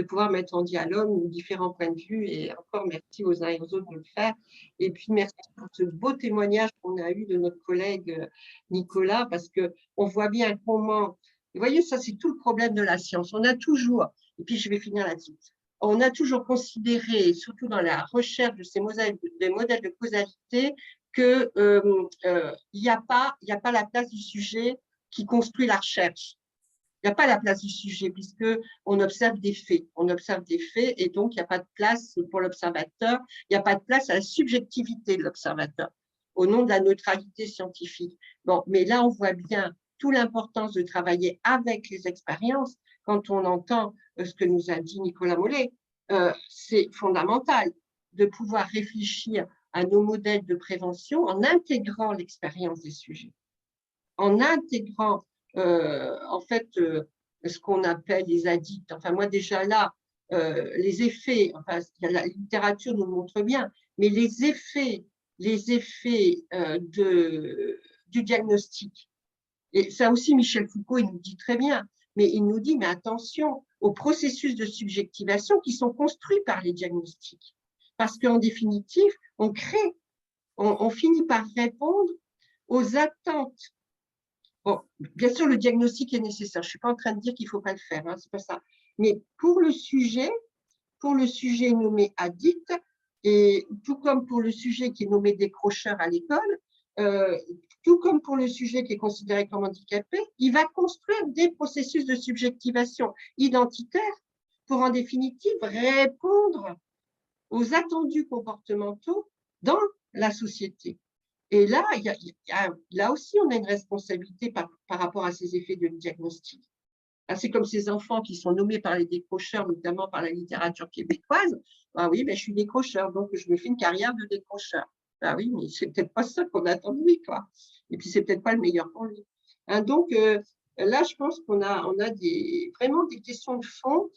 Speaker 6: pouvoir mettre en dialogue différents points de vue. Et encore merci aux uns et aux autres de le faire. Et puis merci pour ce beau témoignage qu'on a eu de notre collègue Nicolas, parce qu'on voit bien comment… Vous voyez, ça c'est tout le problème de la science. On a toujours, et puis je vais finir là-dessus, on a toujours considéré, surtout dans la recherche de ces modèles de causalité, qu'il n'y a pas la place du sujet qui construit la recherche. Il n'y a pas la place du sujet puisqu'on observe des faits. On observe des faits et donc il n'y a pas de place pour l'observateur, il n'y a pas de place à la subjectivité de l'observateur au nom de la neutralité scientifique. Bon, mais là, on voit bien toute l'importance de travailler avec les expériences. Quand on entend ce que nous a dit Nicolas Mollet, c'est fondamental de pouvoir réfléchir à nos modèles de prévention en intégrant l'expérience des sujets, en intégrant en fait ce qu'on appelle les addicts. Enfin, moi déjà là, les effets, enfin, la littérature nous montre bien, mais les effets du diagnostic, et ça aussi Michel Foucault, il nous dit très bien, mais il nous dit, mais attention aux processus de subjectivation qui sont construits par les diagnostics. Parce qu'en définitive, on finit par répondre aux attentes. Bon, bien sûr, le diagnostic est nécessaire. Je ne suis pas en train de dire qu'il ne faut pas le faire, hein, c'est pas ça. Mais pour le sujet nommé addict, et tout comme pour le sujet qui est nommé décrocheur à l'école, tout comme pour le sujet qui est considéré comme handicapé, il va construire des processus de subjectivation identitaire pour en définitive répondre aux attendus comportementaux dans la société. Et là, là aussi, on a une responsabilité par rapport à ces effets de diagnostic. C'est comme ces enfants qui sont nommés par les décrocheurs, notamment par la littérature québécoise. Ah oui, ben, je suis décrocheur, donc je me fais une carrière de décrocheur. Ah oui, mais c'est peut-être pas ça qu'on attend de lui, quoi. Et puis, c'est peut-être pas le meilleur pour lui. Hein, donc, là, je pense qu'on a vraiment des questions de fond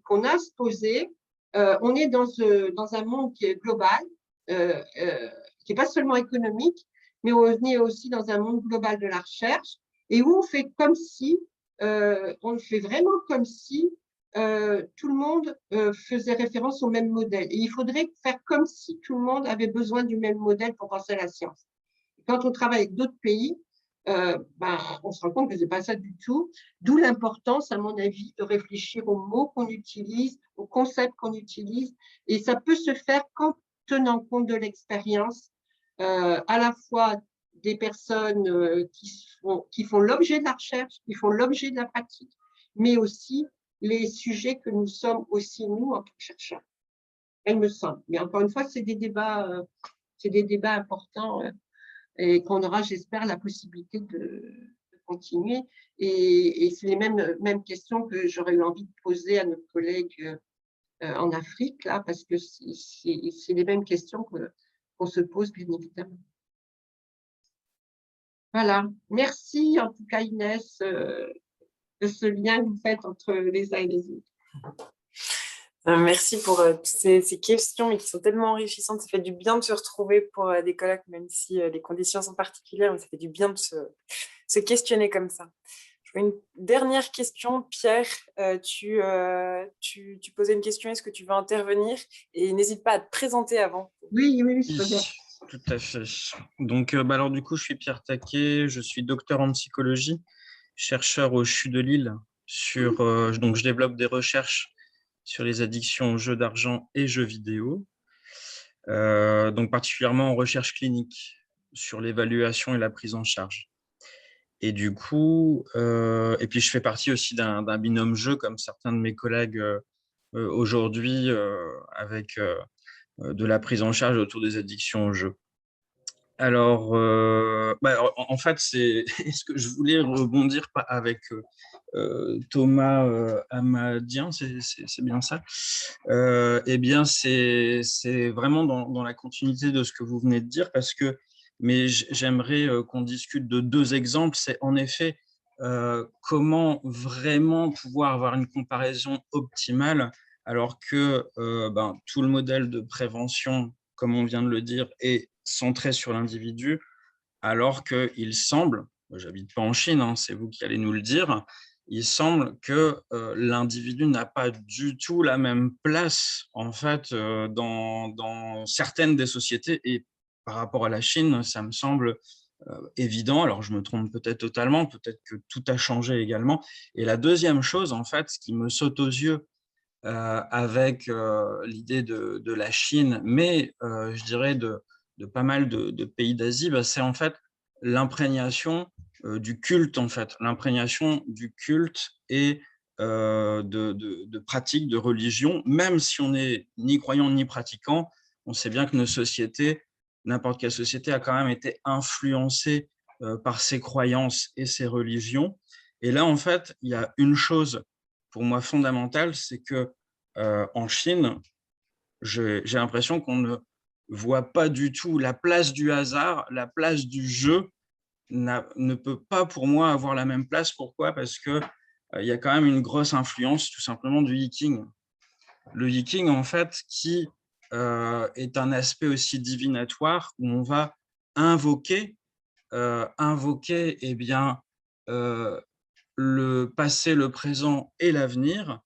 Speaker 6: qu'on a à se poser. On est dans un monde qui est global, qui n'est pas seulement économique, mais on est aussi dans un monde global de la recherche et où on fait comme si, on fait vraiment comme si tout le monde faisait référence au même modèle. Et il faudrait faire comme si tout le monde avait besoin du même modèle pour penser à la science. Quand on travaille avec d'autres pays, on se rend compte que ce n'est pas ça du tout, d'où l'importance, à mon avis, de réfléchir aux mots qu'on utilise, aux concepts qu'on utilise, et ça peut se faire qu'en tenant compte de l'expérience, à la fois des personnes qui font l'objet de la recherche, qui font l'objet de la pratique, mais aussi les sujets que nous sommes aussi, nous, en tant que chercheurs. Il me semble. Mais encore une fois, c'est des débats importants et qu'on aura, j'espère, la possibilité de continuer. Et c'est les mêmes questions que j'aurais eu envie de poser à notre collègue en Afrique, là, parce que c'est les mêmes questions qu'on se pose, bien évidemment. Voilà. Merci, en tout cas, Inès, de ce lien que vous faites entre les uns et les autres.
Speaker 1: Merci pour toutes ces questions qui sont tellement enrichissantes. Ça fait du bien de se retrouver pour des colloques, même si les conditions sont particulières, mais ça fait du bien de se questionner comme ça. Une dernière question, Pierre. Tu posais une question, est-ce que tu veux intervenir? Et n'hésite pas à te présenter avant.
Speaker 6: Oui, je peux bien.
Speaker 7: Tout à fait. Donc, alors du coup, je suis Pierre Taquet, je suis docteur en psychologie, chercheur au CHU de Lille. Donc, je développe des recherches sur les addictions aux jeux d'argent et jeux vidéo, donc particulièrement en recherche clinique sur l'évaluation et la prise en charge. Et du coup, et puis je fais partie aussi d'un binôme jeu, comme certains de mes collègues aujourd'hui, avec de la prise en charge autour des addictions au jeu. Alors, en fait, c'est ce que je voulais rebondir avec Thomas Amadien, c'est bien ça. Eh bien, c'est vraiment dans la continuité de ce que vous venez de dire, mais j'aimerais qu'on discute de 2 exemples. C'est en effet comment vraiment pouvoir avoir une comparaison optimale alors que tout le modèle de prévention, comme on vient de le dire, est centré sur l'individu, alors qu'il semble, j'habite pas en Chine, hein, c'est vous qui allez nous le dire, il semble que l'individu n'a pas du tout la même place en fait dans certaines des sociétés, et par rapport à la Chine, ça me semble évident. Alors je me trompe peut-être totalement, peut-être que tout a changé également. Et la deuxième chose, en fait, ce qui me saute aux yeux avec l'idée de la Chine, mais je dirais de pas mal de pays d'Asie, c'est en fait l'imprégnation du culte, en fait, l'imprégnation du culte et de pratiques de religion, même si on n'est ni croyant ni pratiquant. On sait bien que nos sociétés, n'importe quelle société, a quand même été influencée par ses croyances et ses religions. Et là, en fait, il y a une chose pour moi fondamentale, c'est que en Chine, j'ai l'impression qu'on ne voit pas du tout la place du hasard, la place du jeu ne peut pas pour moi avoir la même place. Pourquoi? Parce que il y a quand même une grosse influence tout simplement du yiking. Le yiking, en fait, qui est un aspect aussi divinatoire où on va invoquer eh bien, le passé, le présent et l'avenir.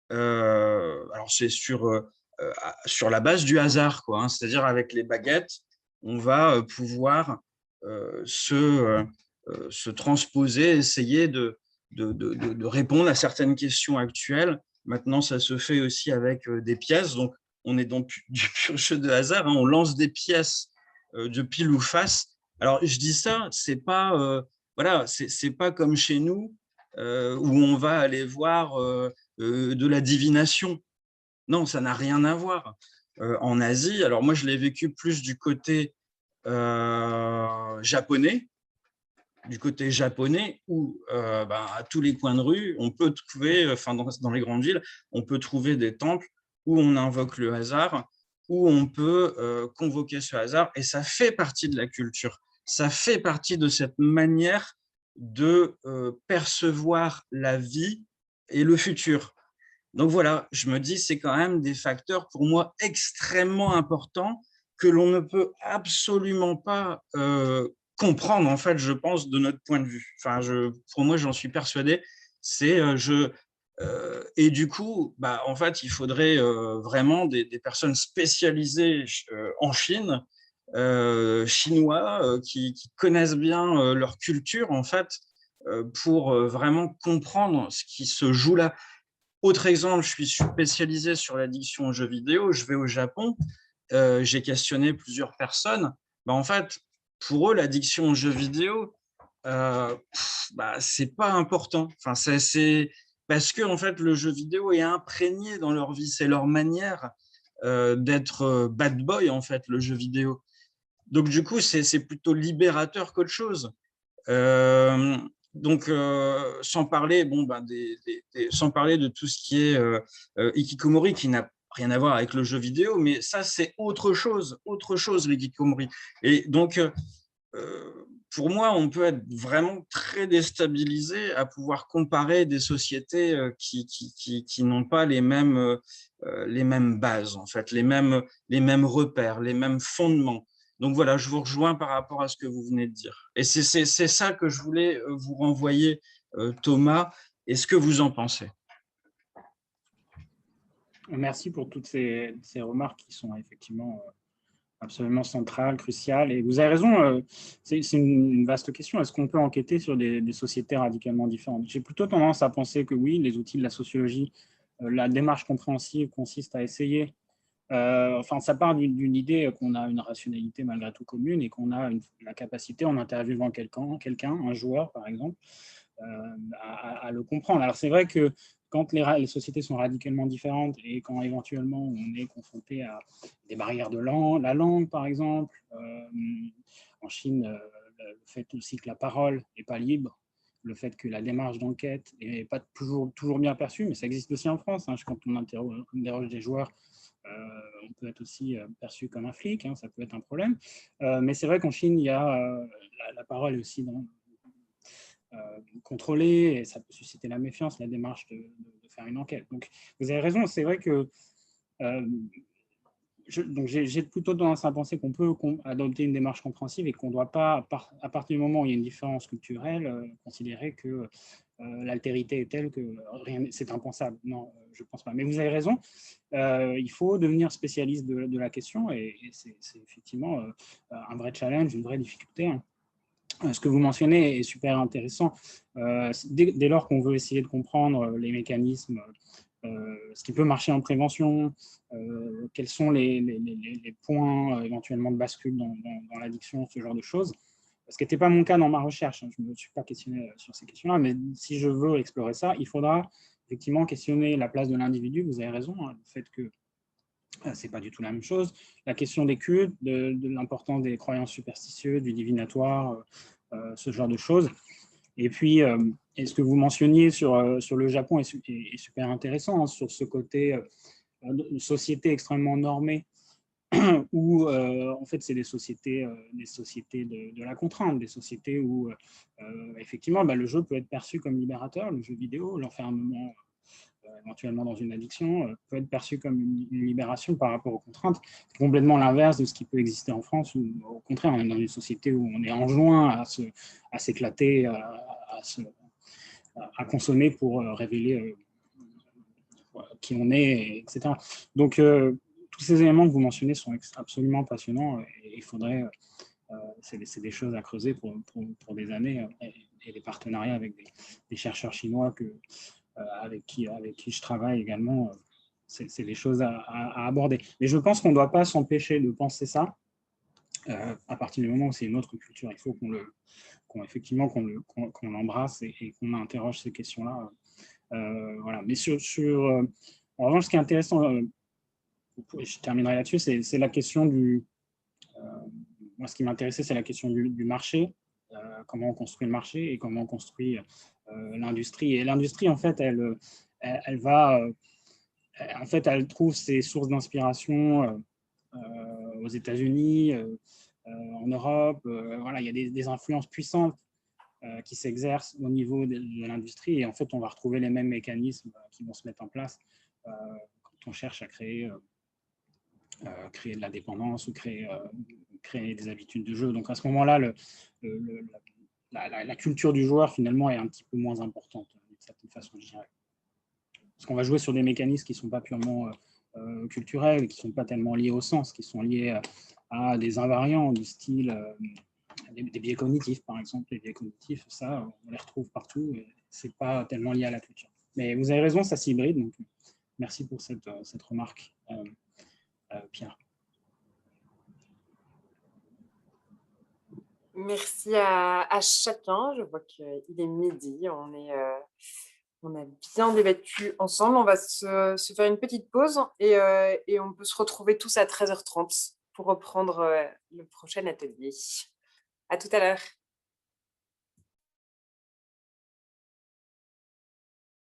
Speaker 7: Alors, c'est sur la base du hasard, quoi, hein, c'est-à-dire avec les baguettes, on va pouvoir se transposer, essayer de répondre à certaines questions actuelles. Maintenant, ça se fait aussi avec des pièces, donc on est dans du pur jeu de hasard, hein, on lance des pièces de pile ou face. Alors, je dis ça, c'est pas, voilà, c'est pas comme chez nous où on va aller voir de la divination. Non, ça n'a rien à voir. En Asie, alors moi, je l'ai vécu plus du côté japonais, où à tous les coins de rue, on peut trouver, enfin dans les grandes villes, on peut trouver des temples où on invoque le hasard, où on peut convoquer ce hasard, et ça fait partie de la culture. Ça fait partie de cette manière de percevoir la vie et le futur. Donc voilà, je me dis, c'est quand même des facteurs pour moi extrêmement importants que l'on ne peut absolument pas comprendre, en fait, je pense, de notre point de vue. Enfin, pour moi, j'en suis persuadé. Et du coup, en fait, il faudrait vraiment des personnes spécialisées en Chine, chinois, qui connaissent bien leur culture, en fait, pour vraiment comprendre ce qui se joue là. Autre exemple, je suis spécialisé sur l'addiction aux jeux vidéo, je vais au Japon, j'ai questionné plusieurs personnes. En fait, pour eux, l'addiction aux jeux vidéo, c'est pas important. Enfin, c'est parce que en fait, le jeu vidéo est imprégné dans leur vie, c'est leur manière d'être bad boy, en fait, le jeu vidéo. Donc, du coup, c'est plutôt libérateur qu'autre chose. Donc, sans parler de tout ce qui est hikikomori, qui n'a rien à voir avec le jeu vidéo, mais ça, c'est autre chose, l'hikikomori. Et donc, pour moi, on peut être vraiment très déstabilisé à pouvoir comparer des sociétés qui n'ont pas les mêmes bases, en fait, les mêmes repères, les mêmes fondements. Donc voilà, je vous rejoins par rapport à ce que vous venez de dire. Et c'est ça que je voulais vous renvoyer Thomas, est-ce que vous en pensez?
Speaker 2: Merci pour toutes ces remarques qui sont effectivement absolument centrales, cruciales. Et vous avez raison, c'est une vaste question. Est-ce qu'on peut enquêter sur des sociétés radicalement différentes? J'ai plutôt tendance à penser que oui, les outils de la sociologie, la démarche compréhensive consiste à essayer, enfin, ça part d'une idée qu'on a une rationalité malgré tout commune et qu'on a la capacité, en interviewant quelqu'un, un joueur par exemple, à le comprendre. Alors c'est vrai que quand les sociétés sont radicalement différentes et quand éventuellement on est confronté à des barrières de la langue par exemple, en Chine, le fait aussi que la parole n'est pas libre, le fait que la démarche d'enquête n'est pas toujours bien perçue, mais ça existe aussi en France. Hein. Quand on interroge des joueurs, on peut être aussi perçu comme un flic, hein, ça peut être un problème. Mais c'est vrai qu'en Chine, il y a la parole est aussi contrôler, et ça peut susciter la méfiance, la démarche de faire une enquête. Donc, vous avez raison, c'est vrai que j'ai plutôt tendance à penser qu'on peut adopter une démarche compréhensive et qu'on ne doit pas, à partir du moment où il y a une différence culturelle, considérer que l'altérité est telle que c'est impensable. Non, je ne pense pas. Mais vous avez raison, il faut devenir spécialiste de la question et c'est effectivement un vrai challenge, une vraie difficulté. Hein. Ce que vous mentionnez est super intéressant. Dès lors qu'on veut essayer de comprendre les mécanismes, ce qui peut marcher en prévention, quels sont les points éventuellement de bascule dans l'addiction, ce genre de choses. Ce qui n'était pas mon cas dans ma recherche. Hein. Je ne me suis pas questionné sur ces questions-là, mais si je veux explorer ça, il faudra effectivement questionner la place de l'individu. Vous avez raison, hein, le fait que ce n'est pas du tout la même chose. La question des cultes, de l'importance des croyances superstitieuses, du divinatoire, ce genre de choses. Et puis, ce que vous mentionniez sur le Japon est super intéressant, hein, sur ce côté société extrêmement normée, où en fait c'est des sociétés de la contrainte, des sociétés où effectivement le jeu peut être perçu comme libérateur, le jeu vidéo, l'enfermement éventuellement dans une addiction, peut être perçu comme une libération par rapport aux contraintes. C'est complètement l'inverse de ce qui peut exister en France, où au contraire, on est dans une société où on est enjoint à s'éclater, à consommer pour révéler qui on est, etc. Donc, tous ces éléments que vous mentionnez sont absolument passionnants et il faudrait, c'est des choses à creuser pour des années et des partenariats avec des chercheurs chinois avec qui je travaille également, c'est des choses à aborder. Mais je pense qu'on ne doit pas s'empêcher de penser ça à partir du moment où c'est une autre culture. Il faut effectivement qu'on l'embrasse et qu'on interroge ces questions-là. Voilà. Mais en revanche, ce qui est intéressant, je terminerai là-dessus, c'est la question moi, ce qui m'intéressait, c'est la question du marché, comment on construit le marché et comment on construit l'industrie. Et l'industrie, en fait, elle trouve ses sources d'inspiration aux États-Unis, en Europe. Voilà, il y a des influences puissantes qui s'exercent au niveau de l'industrie. Et en fait, on va retrouver les mêmes mécanismes qui vont se mettre en place quand on cherche à créer de la dépendance ou créer des habitudes de jeu. Donc à ce moment-là, la culture du joueur finalement est un petit peu moins importante d'une certaine façon, je dirais. Parce qu'on va jouer sur des mécanismes qui ne sont pas purement culturels, qui ne sont pas tellement liés au sens, qui sont liés à des invariants du style des biais cognitifs, par exemple. Les biais cognitifs, ça, on les retrouve partout et ce n'est pas tellement lié à la culture. Mais vous avez raison, ça s'hybride. Donc merci pour cette remarque, Pierre.
Speaker 1: Merci à chacun. Je vois qu'il est midi. On a bien débattu ensemble. On va se faire une petite pause et on peut se retrouver tous à 13h30 pour reprendre le prochain atelier. À tout à l'heure.